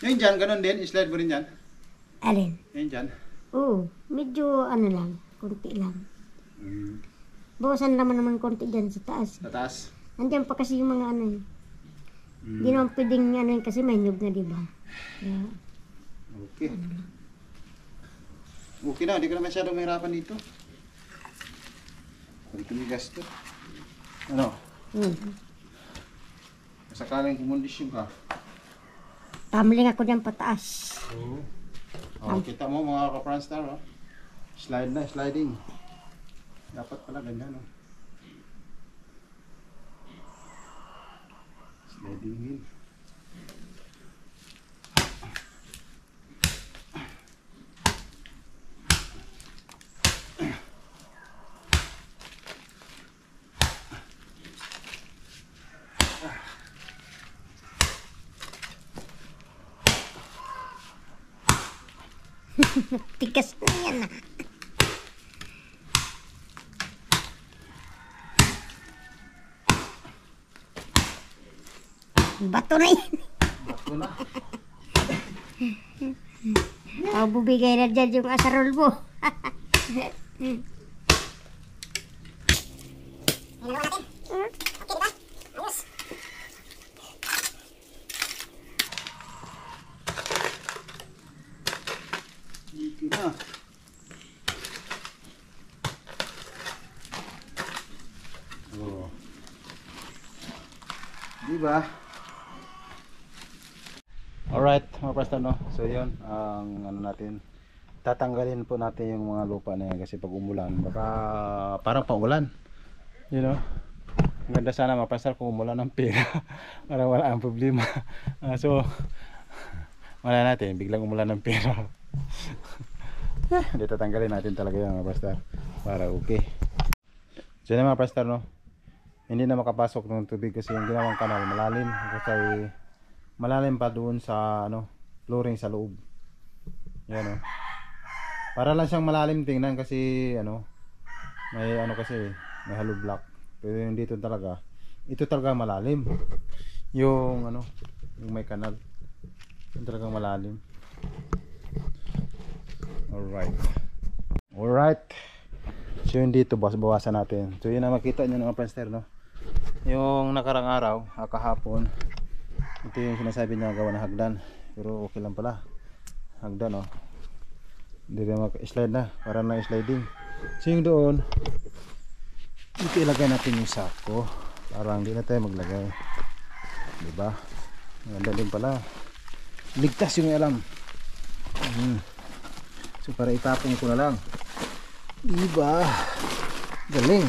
Yung dyan, ganun din. I-slide mo rin dyan. Alin? Yung dyan. Oo, medyo lang, konti lang. Bawasan naman konti dyan sa taas. Sa taas. Nandiyan pa kasi yung mga Hindi naman pwedeng kasi may nyug na, di ba? Yeah. Okay. Okay na, hindi ko na masyadong mahirapan dito. Hindi tumigas to. Ano? Sakaling kumondisyon ka. Tumbling ako dyan pataas. Oo. Oh, kita mo mga ka-Franstar, oh. Slide na, sliding. Dapat pala ganyan, oh. Sliding in. Tigas na yan Bato na yan. Bato na. Bubigay na dyan yung asarol mo. Okay na. Oh. Diba? Alright, mga pastor, no? So yun, ang natin, tatanggalin po natin yung mga lupa na yan kasi pag umulan, baka parang paulan. You know? Ang ganda sana mga pastor kung umulan ng pera para wala ang problema. So, wala natin, biglang umulan ng pera. Hindi, tatanggalin natin talaga yung mga pastor para okay. So yun mga pastor, no? Hindi na makapasok ng tubig kasi yung ginawang kanal malalim kasi malalim pa doon sa flooring sa loob. Yan, para lang siyang malalim tingnan kasi may kasi may hollow block. Pero yung dito talaga, ito talaga malalim. Yung yung may kanal. Yung talagang malalim. Alright. So yun dito bawasan natin. So yun na makita nyo mga pastor, no? Yung nakarang araw, kahapon, ito yung sinasabi niya gawa ng hagdan. Pero okay lang pala. Hagdan, oh. Hindi na mag-slide na. Para na sliding. So yung doon, dito ilagay natin yung sako. Parang hindi na tayo maglagay. Diba? Maganda din pala. Ligtas yung alam. So para itapon ko na lang. Diba? Galing.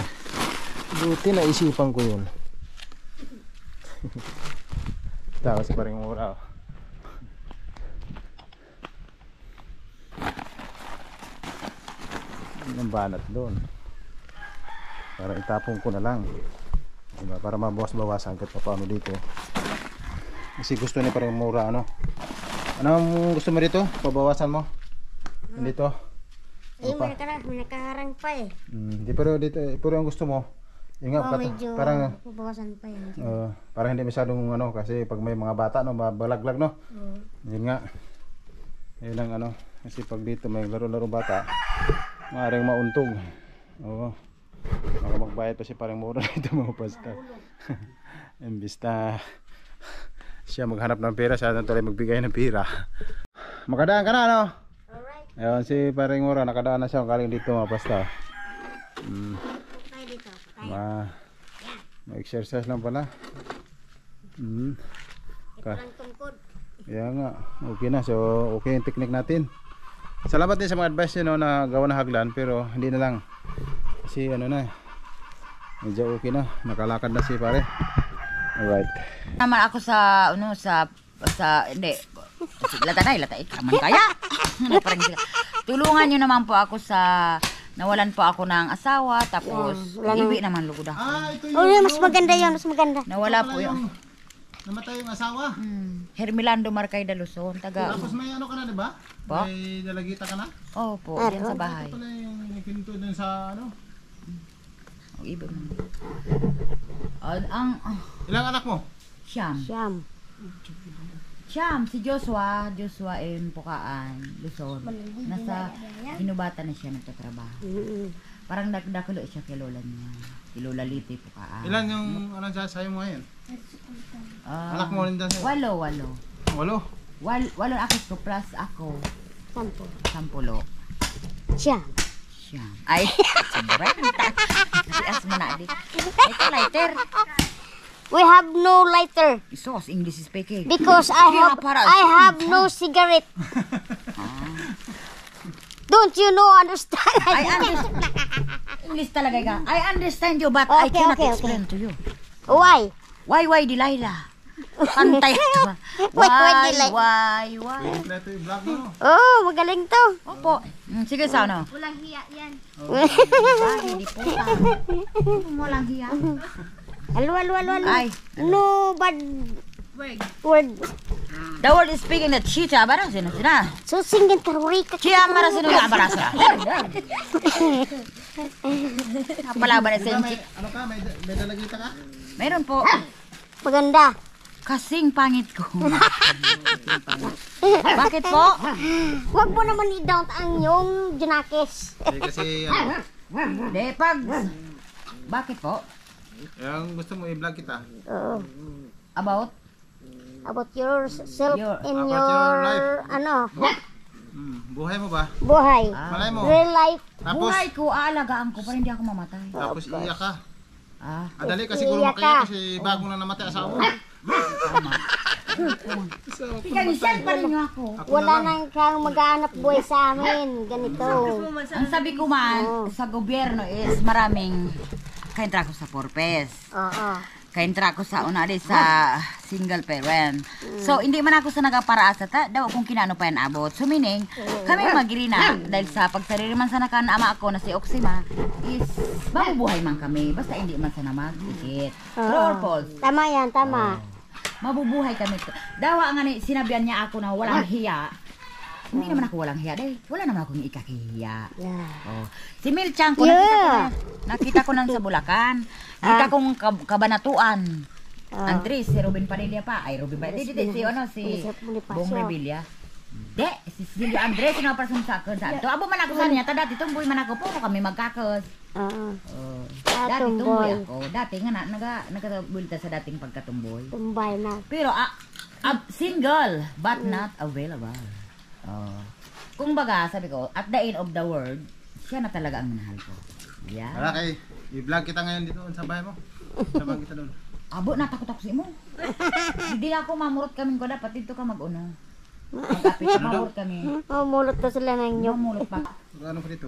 Buti na isipan ko yun. Tapos pa rin mura. Ang banat doon. Para itapon ko na lang. Diba? Para mabawas-bawasan kahit paano dito. Kasi gusto niya pa rin mura. Anong gusto mo dito? Pabawasan mo? Dito? May nakaharang pa eh. Di pero dito, pero ang gusto mo yung nga, Medyo parang pubawasan pa yan. parang hindi masyadong kasi pag may mga bata mabalaglag, no? Yun nga. Yun ang kasi pag dito may laro-laro bata, maaaring mauntog. Oo. Baka magbayad pa si parang mura dito mga pasta. Imbis na Siya maghanap ng pera, siya na tuloy magbigay ng pera. Makadaan ka na, ano? Alright. Ayun, si Paring Mura, nakadaan na siya. Galing dito, mapasta. Tayo dito. Tayo. Ma-exercise lang pala. Ito lang tungkod. Kaya nga, okay na. So, okay yung technique natin. Salamat din sa mga advice nyo, no, na gawa na haglan. Pero hindi na lang. Kasi ano na, medyo okay na. Nakalakad na si pare. Alright. Naman ako sa hindi. Latay kaman kaya. Parang sila. Tulungan niyo naman po ako sa nawalan po ako ng asawa tapos ibi naman lugod ako. Ito Oh, mas maganda yun. Mas maganda. Nawala po yung namatay yung asawa. Hermelando Marcayda Luzon, taga. Tapos may ano ka na, di ba? Po? May dalagita ka na? Oh, po, yan sa bahay. Ito pala yung pinto dun sa ano. Oh, ibi mo. Ang Ilang anak mo? Siyam. Siyam, si Joshua M. Pukaan, Luzon. Nasa Ginubata na siya nagtatrabaho. Parang dakulo siya kay lola niya. Kay Lola Liti Pukaan. Ilan yung ano dyan sa'yo mo ngayon? Anak mo rin dyan sa'yo? Walo. Walo? Ako ko plus ako. Sampulo. Siyam. Siyam. Ay, sobra. Nasias mo na di. Ito lighter. We have no lighter Isos, English speaking. because I have no cigarette. Don't you know understand? I understand. English talaga ka. I understand you but I Okay, cannot okay, explain to you. Why? Why Delilah? Pantay ito. Why, Delilah? Why? Ito yung vlog mo. Oh, magaling to. Opo. Sige, sa ano? Walang hiya yan. Hindi po. Walang hiya. Alo. Ay. No bad word. The world is speaking that cheetah. Barang sino sina? So singin tarurika. Chia mara sino ya barang sila. Kapalaban na senchik. Ano ka? May dalagita ka? Meron po. Maganda. Kasing pangit ko. Bakit po? Huwag mo naman i-down ang yung junakis. Kasi ano, De, pag... Bakit po? yung gusto mo i-vlog kita. Oo. About Yourself Your- in about your, your life. ano, Buhay mo ba? buhay. Malay mo. Real life. Tapos, buhay ko, aalagaan ko para hindi ako mamatay. tapos iiyak ka. Ah, Adali kasi siguro Iiyak makaiyak ka. kasi bago na namatay asawa mo. Ikaw pa rin niyo ako. Wala nang kang mag-aanap buhay sa amin. Ganito. Ang sabi ko man, sa gobyerno is maraming kaintra ko sa purpose. Oo. Kaintra ko sa unari sa single parent. So, hindi man ako sa nagaparaasa daw kung kinano pa yan abot. So, meaning, kami magirina dahil sa pagsarili man sa nakanama ako na si Oxima is mabubuhay man kami. Basta hindi man sana mag-ikit. True or false? Tama yan, tama. Mabubuhay kami. Dawa nga ni sinabihan niya ako na walang hiya. Hindi naman ako walang hiya. Dahil wala naman akong ikakihiya. Yeah. Oh. Si Milchang ko, Yeah. nakita ko nang sa Bulacan. Kita kong kabanatuan. Andres, si Robin Padilla pa. Ay, Robin Padilla. Si ano, si Bong Revilla. De, si Silvia Andres, sino pa sa akin. To, abo man ako sa niya. Dati tumboy man ako po. Kami magkakos. Oo. Oh. Ah, Dati tumboy. tumboy ako. Dati nga nagkabulta sa dating pagkatumboy. Tumbay na. Pero single but not available. Oh. Kung baga, sabi ko, at the end of the world, siya na talaga ang minahal ko. Yeah. Wala kay, i-vlog kita ngayon dito sa bahay mo. Sabang kita doon. Abo, natakot ako sa imo. Hindi ako mamurot kami ko dapat dito ka mag-uno. Mag-apit ka mamurot kami. Oh, mulot to sila ng Yung nyok. mulot pa. Ano pa dito?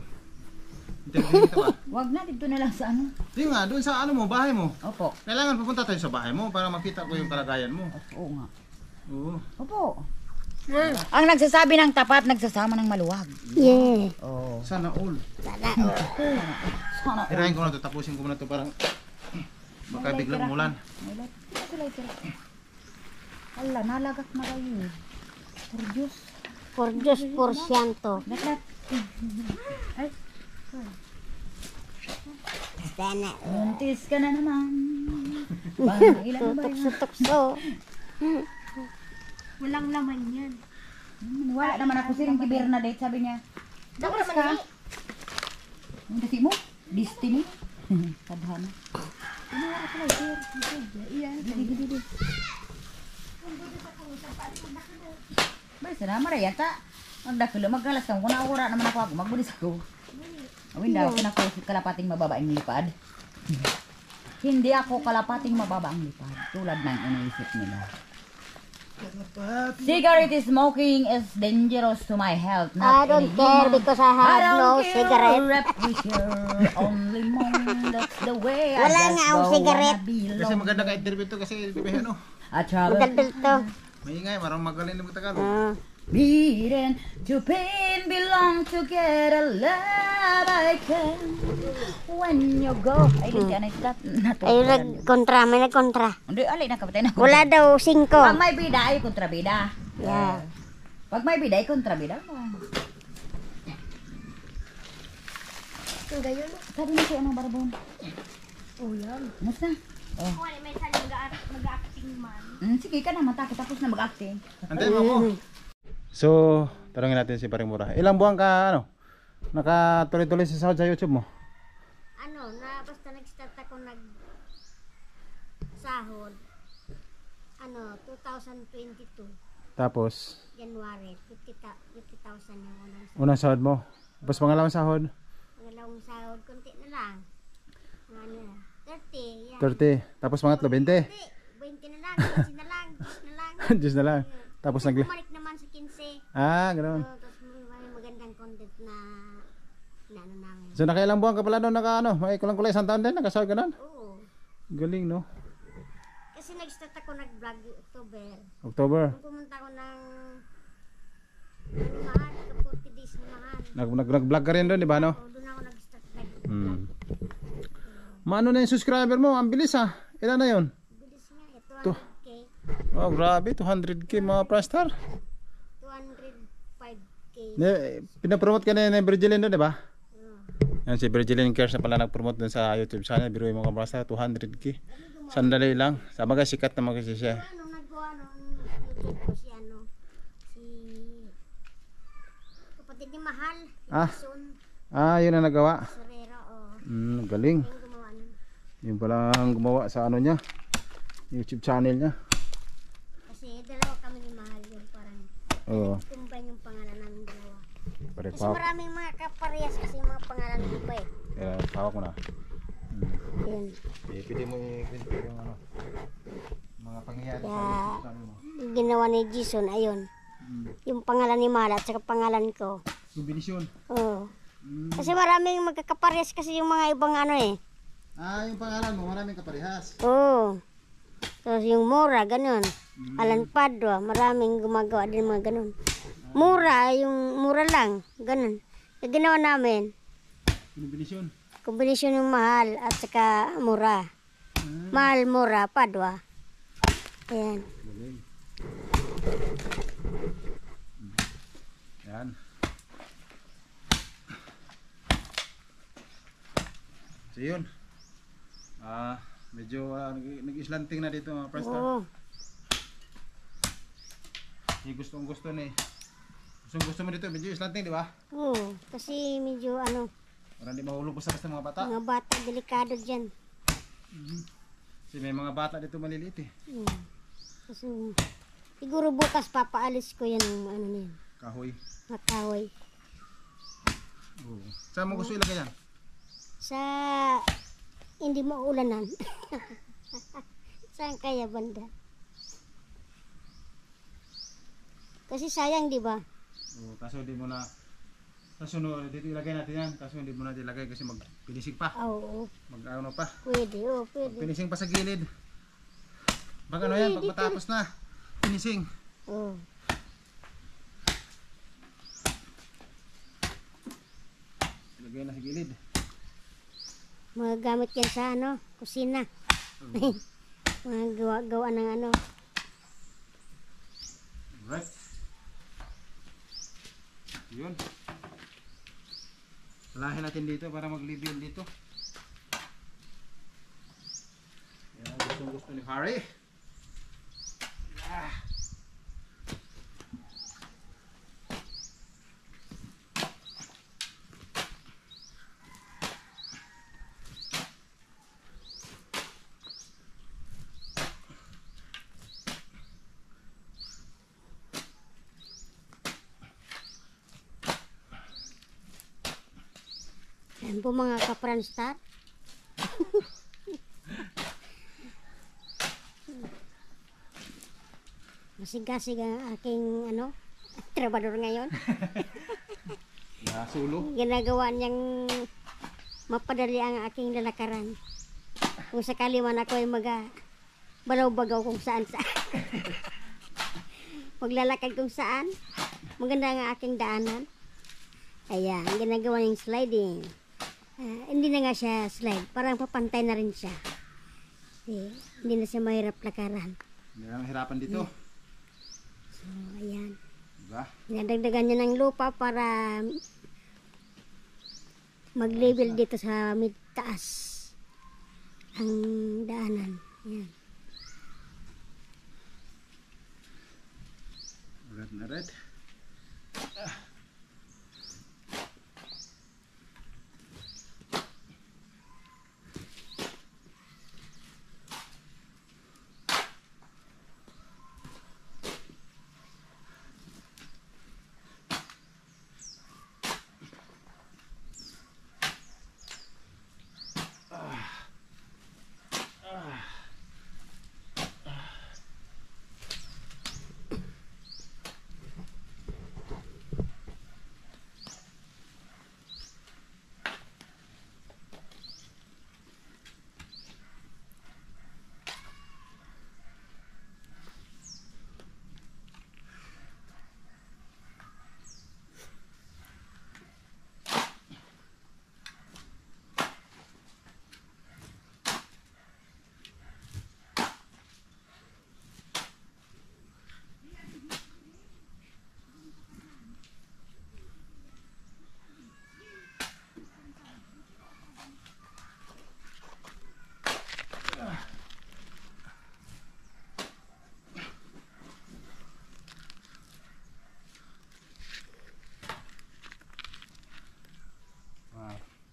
Interview kita ba? Wag na, dito na lang sa ano. Di nga, doon sa ano mo, bahay mo. Opo. Kailangan pupunta tayo sa bahay mo para makita ko yung kalagayan mo. Oo nga. Oo. Opo. Ang nagsasabi ng tapat, nagsasama ng maluwag. Yeah. Oo. Sana all. Sana. Tirahin ko na to, tapusin ko na to parang baka biglang umulan. Ala, nalagak na kayo. Por Diyos. Por Diyos, porsyento. Laklat. Sana. Muntis ka na naman. Bang, ilan ba yan? Tukso-tukso. Walang laman yan. Wala naman ako siring kay Bernadette, sabi niya. Tapos ka? Ang dati mo? Destiny? Kadhana. Ano wala ka lang, sir? Iya. Dili. Basta na Maria ta. Magdakilo magkalas kang kuna ora naman ako magbulis ako. Awin daw ako kalapating mababa ang lipad. Hindi ako kalapating mababa ang lipad tulad ng iniisip nila. Cigarette smoking is dangerous to my health. I don't care because I have no cigarette. Only mine, that's the way Wala I just nga akong go cigarette. wanna belong. Kasi maganda ka interview to kasi di ba ano? I travel Magdaldal to. Maingay, marang magaling na magtagalog. beaten to pain belong together love I can when you go ay di na islat Ayun, nagkontra. May nagkontra. hindi ali na kapatay na Wala daw, 5. pag may bida ay kontrabida Yeah. pag may bida ay kontrabida Gayon. sabi mo siya anong barbon Oh, yan. musta oh Wala, may saling mag-acting man. sige ka na matakit tapos na mag-acting Antayin mo ako. So, tarungin natin si Paring Mura. Ilang buwan ka, nakatuloy-tuloy sa sahod sa YouTube mo? Basta nag-start ako sahod. 2022, Tapos, January, 50,000 yung unang sahod mo. Tapos pangalawang sahod, pangalawang sahod, konti na lang. 30, yan. 30. Tapos pangatlo, 20. 20 na lang, 10 na lang, 10 na lang. Diyos na lang. Tapos Bumalik naman sa 15. ganoon. Tapos may magandang content na namin. So, nakailang buwan ka pala doon, may kulang-kulay isang taon din, nakasahod ka doon? Oo. Galing, no? Kasi nag-start ako nag-vlog October. October. Nung pumunta ako ng mahal, 40 days na mahal. Nag-vlog ka rin doon, di ba, no? O, doon ako nag-start Hmm. Maano na yung subscriber mo? Ang bilis, ha? Ilan na yun? Bilis nga, 200k. Oh, grabe, 200k mga Prastar. 205k. Pinapromote ka na ni Virgilin doon, di ba? Yan si Virgilin Cares na pala nag-promote dun sa YouTube channel. Biruin mo ka Prastar, 200k. Sandali lang. Sabaga sikat na mag siya. Nung nagawa nung YouTube ko si kapatid ni Mahal, Ah. Son Yun ang nagawa. Sorero, Galing. yung gumawa nun. Yun pala ang gumawa sa niya. YouTube channel niya. Kasi dalawa kami ni Mahal yun, parang Oo. combine yung pangalan namin dalawa. Pare Kasi pa. maraming mga kaparehas kasi yung mga pangalan ng iba eh. Hawak mo na. Yun. Pwede mo i-kwento yung mga pangyayari sa Kaya, YouTube channel mo. yung ginawa ni Jason, ayun. Yung pangalan ni Mahal at saka pangalan ko. Kombinasyon. Oo. Kasi maraming magkakaparehas kasi yung mga ibang eh. Yung pangalan mo, maraming kaparehas. Oo. Tapos yung Mura, ganun. Alan Padua, maraming gumagawa din mga ganun. Mura, yung mura lang, ganun. Yung ginawa namin, Kombinasyon. kombinasyon yung Mahal at saka Mura. Mahal, Mura, Padua. Ayan. Galing. Yan. So yun. Medyo nag-islanting na dito mga Prastar. Oo. Gustong-gusto ni. Gustong-gusto mo dito, medyo islanting, di ba? Oo. Kasi medyo Para hindi mahulog basta-basta mga bata. mga bata, delikado dyan. Kasi may mga bata dito maliliit eh. Kasi siguro bukas papaalis ko yan ng na yan. Kahoy. Makahoy. Oo. Saan mo gusto ilagay yan? Sa hindi maulanan. Saan kaya banda? Kasi sayang, di ba? Oo, kaso hindi mo na sunod dito ilagay natin yan. Kaso hindi mo na ilagay kasi magpinisig pa. Oo, Mag-ano pa. pwede, pwede. Pinising pa sa gilid. Pag ano yan, pag matapos na, pinising. Oo. Ilagay na sa gilid. Magagamit yan sa kusina. Mga gawa ng Alright. Yun. Salahin natin dito para mag-level dito. Yan, gusto ni Harry. Yan po mga ka-Franstar. Masigasig ang aking trabador ngayon. Nasulo. Ginagawa niyang mapadali ang aking lalakaran. Kung sakali man ako ay balaw-bagaw kung saan. Maglalakad kung saan. Maganda ang aking daanan. Ayan, ginagawa niyang sliding. Hindi na nga siya slide. Parang papantay na rin siya. Hindi na siya mahirap lakaran. Hindi na mahirapan dito. So, ayan. Diba? Dinadagdagan niya ng lupa para mag-level dito sa mid-taas ang daanan. Ayan. Agad na red.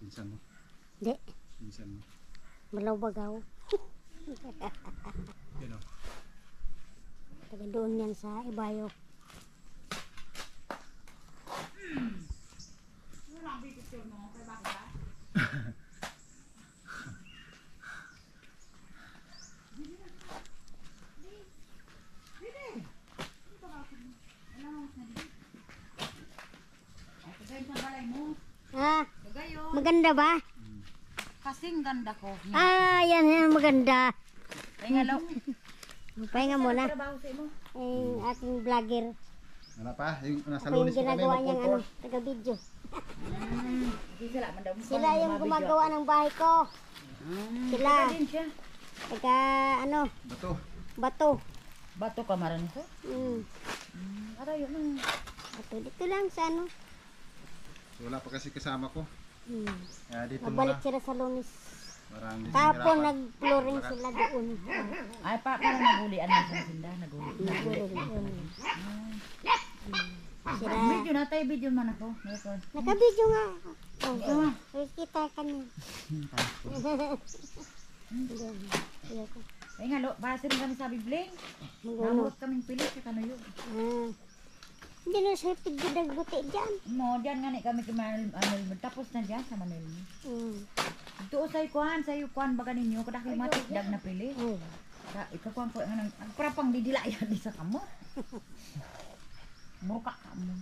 Pinsan mo. Hindi. Pinsan mo. Balaw-bagaw. Yan o. Taga doon yan sa Ibayo. Maganda ba? Kasing ganda ko. Yan maganda. Tingalo. Pahinga muna. Trabaho sa imo. Ay, aking vlogger. Ano pa? Yung nasa Ako yung lunis pa kami. ginagawa niyang taga-video. Sila man daw. Sila yung gumagawa ng bahay ko. Sila. Din siya. Taga Bato. bato. Bato kamaran ko. Aray yun. Bato. Dito lang sa So, wala pa kasi kasama ko. Kaya dito Mabalik muna. sila sa Lunis. Parang hindi Tapon mahirapan. nag-flooring sila doon. Ay parang nagulian na sa sinda. Naguli. Sila. Video na tayo. Video man ako. Meron. Naka-video nga. Kita ka niya. Ay nga lo. Para sila kami sabi bling. Mag-ano. Namurot kaming pilit. Kaya kano yun. Hindi na siya pagdaguti dyan. No, dyan nga ni kami kumanil. Tapos na dyan sa Manil. Ito sa kuan baga ninyo. Kadaki matikdag na pili. Ikakuan ko nga para pang didilayan di sa kamo. Muka kamo.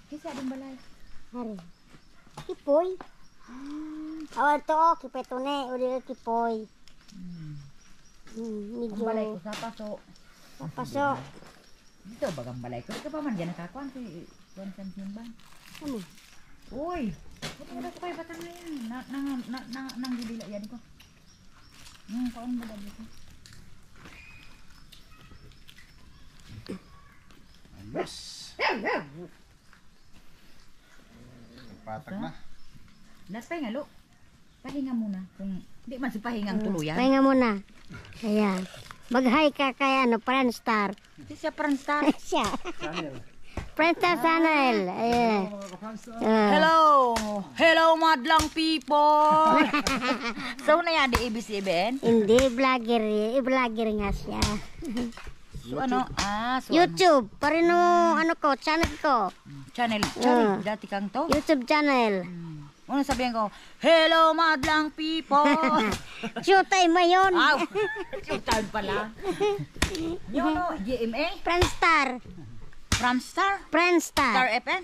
Kasi adong balay. Hari. Kipoy. Awal to, kipetone. Uli kipoy. Ang Medyo balay ko sa paso. papasok. Dito bagang balay ko. Ikaw pa man dyan nakakuan. Kuan sa simban. Ano? Uy! Buti na ko kayo batang ngayon. Nang didila yan ko. Kaon ba dito? Ayos. Patak na. Last pahinga lo. Pahinga muna. Kung di man si pahingang tuluyan. Pahinga muna. Ayan. Mag-hi ka kay Franstar. Di siya pranstar. Siya. Channel. Franstar Channel. Ayan. Hello! Hello madlang people! So na yan di ABCBN? Hindi, vlogger. I-vlogger nga siya. So ano? So YouTube. Parino, ko, channel ko. channel. Dati kang to? YouTube channel. Ano sabihin ko? Hello, madlang people! Showtime mo yun. Aw! Yung time pala. Yung ano, GMA? Friendstar. From Star? Star Friendstar. FM?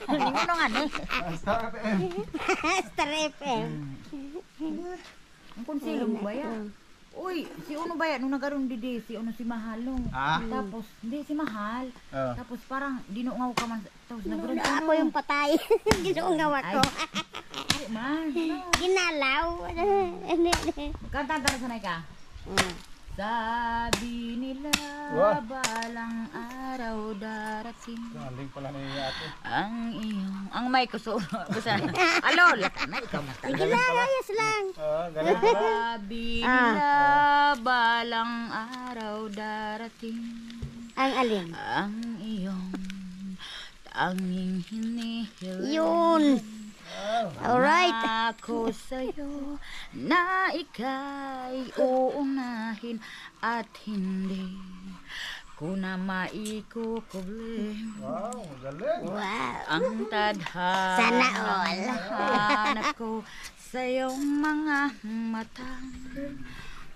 Hindi mo nga ni. Star FM. Star FM. Ang konsilo mo ba yan? Uy, si Uno ba yan? Nung nagkaroon didi, si Uno si Mahal. No? Ah. Tapos, hindi si Mahal. Oh. Tapos parang dinungaw ka man. Tapos nagkaroon Ako yung patay. Ginungaw ako. Ay, man. No. Ginalaw. Kanta sanay ka. Sabi nila Wow. balang araw darating Galing pala ni ate. ang iyong ang mic ko so basta alol na ikaw matagal Ginayos lang. Galing pala. sabi nila balang araw darating Ang alin? ang iyong tanging hinihiling Yun. Alright. Ako sa'yo na ika'y uunahin at hindi ko na maikukubli Wow, galing. Wow. ang tadhana Sana all. hanap ko sa iyong mga mata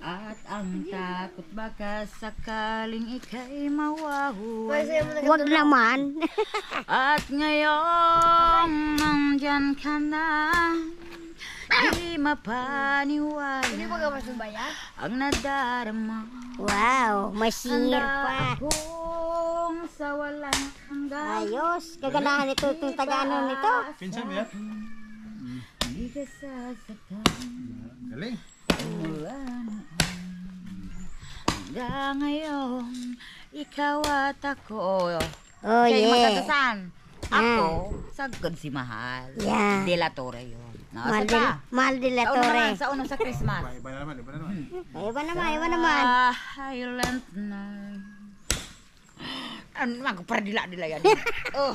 at ang takot baka sakaling ika'y mawawala Wag naman. at ngayon nandyan ka na di mapaniwala ang nadarama Wow. May singir pa. akong sa walang hanggan Ayos. Kaganahan nito itong taga-ano nito. Pinsan mo yan? Di ka sasaktan Galing. mula noon hanggang ngayon ikaw at ako Oh kayo yeah. magkatasan ako sagad si Mahal Yeah. De La Torre yun no, Mahal sa pa Mahal de la Torre. sa unang sa Christmas Iba na naman, iba na naman. Iba naman, iba naman. Silent night ano naman ko para dila yan oh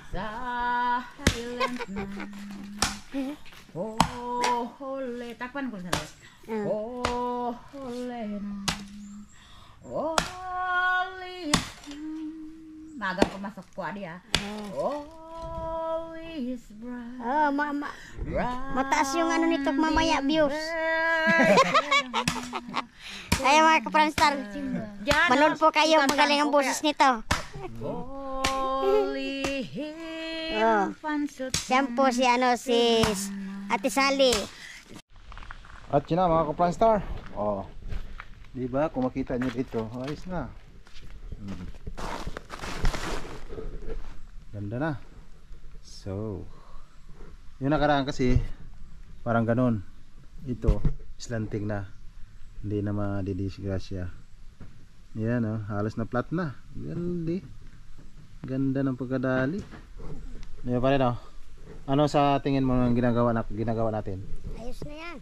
silent night oh hole takpan ko sa oh hole na All is magang pumasok ko dia. All is bright. Oh, mataas yung ano nito mamaya views. Ay mga ka-Friendstar. Manood po kayo, magaling ang boses nito. Only him pansot. Siyan po si ano si Ate Sally. At yun na mga ka-Friendstar. Oh. Di ba kung makita niyo dito, ayos na. Ganda na. So, yung nakaraan kasi parang ganun. Ito, slanting na. Hindi na madidisgrasya. Yan oh, halos na flat na. Ganda. Ganda ng pagkadali. Yan pa rin oh. Ano sa tingin mo ang ginagawa natin? Ayos na yan.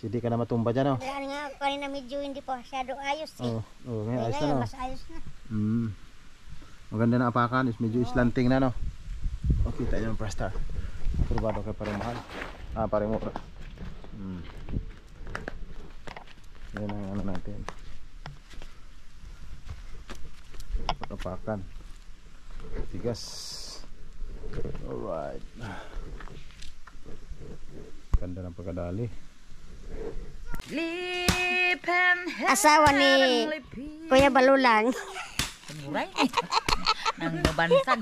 Hindi ka na matumba dyan oh. Kaya nga, kanina medyo hindi pa masyado ayos eh. Ngayon ayos na Ngayon, no. mas ayos na. Maganda na apakan, medyo slanting na no. O kita nyo yung Prestar. Turbado kay parang mahal. Parang mura. Yan ang ano natin. Apakan. Tigas. Alright. Ganda ng pagkadali. Asawa ni Kuya Balulang. Muray. Nang nabansag.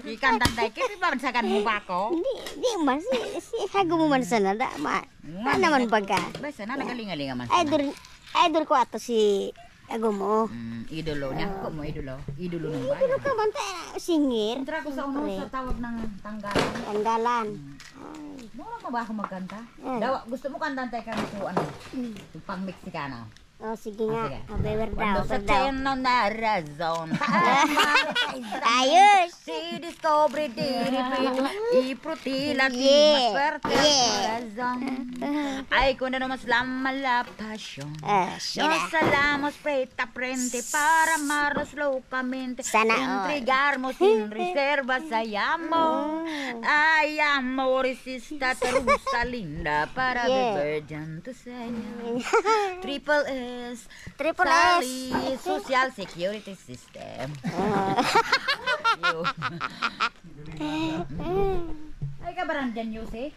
Ikan tanday kaya babansagan mo ba ako? Di man, si hago mo man sana. Naman baga. Basta na nagaling-galing man. Idol ko ato si hago mo. Idolo niya. Ko mo idolo. Idolo ng bayan. Pero ka banta, singir. Entra ko sa uno sa tawag ng tanggalan. Tanggalan. Mura mo ba ako magkanta? Daw, gusto mo kantan tayo kami sa ano? Yung pang Mexicano. Oh, sige nga. sige. Bewer daw, Cuando se bewer daw. tiene una razón. Ayos! Si descubre de repente y protila ti Yeah. más fuerte Yeah. corazón. Ay, cuando no más llama la pasión. Siya Nos salamos frente a frente para amarnos locamente. Sana all. Entregarnos sin reservas. Ay, amor, es esta truza linda para Yeah. beber llanto señal. Triple S. Triple S. Sally, Social Security System. Ay ka barang dyan, Yuse?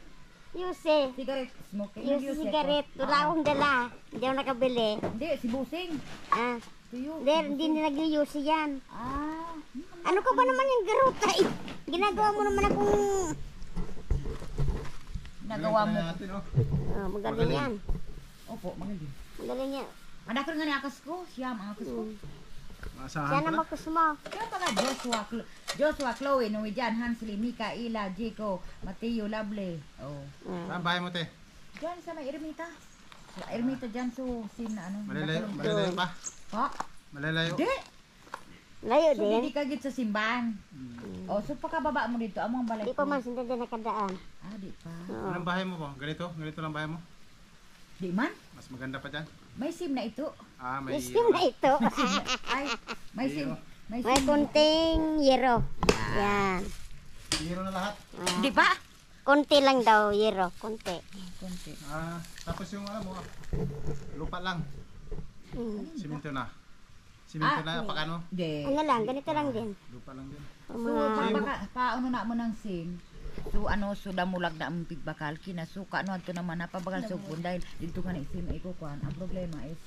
Yuse. Cigarette smoking. Yung sigaret, wala akong dala. Hindi ako nakabili. Hindi, si Busing. Ah, Tuyo. hindi na nag-use yan. Ah. Ano ka ba naman yung garuta? Eh, ginagawa mo naman akong... Nagawa mo. Natin, oh. Oh, magaling yan. Opo, magaling. Magaling yan. Anak ko nga ni akas ko. Siya, ang akas ko. Maasahan Sana pala. makus mo. Kaya pa ka Joshua, Chloe, Nuijan, Hansley, Mika, Ila, Jico, Mateo, Lovely. Oh. Ah. Saan bahay mo, te? Diyan sa may Ermita. Sa Ermita dyan, so, ano. Malalayo pa? Ha? Malalayo. Di! Layo So, din. hindi ka git sa simbahan. Oh, so pagkababa mo dito, among balay Di ko. pa man sinda din nakadaan. Ah, di pa. Oo. Anong bahay mo po? Ganito? Ganito lang bahay mo? Di man? Mas maganda pa dyan? May sim na ito. Ah, may Iskim na ito. Ay, may sim. May May sim. kunting yero. Yan. Hero na lahat. Di ba? Kunti lang daw yero. Kunti. Konti. Ah, tapos yung alam mo, lupa lang. Simento na. Simento na, pakano? Di. Ano lang, ganito lang din. Lupa lang din. Ang So, mga... paano na mo ng sim? So, so damulag na ang pigbakal, kinasuka, ano, ito naman, napabagal sa dahil dito nga na isim, ikukuhan. Ang problema is,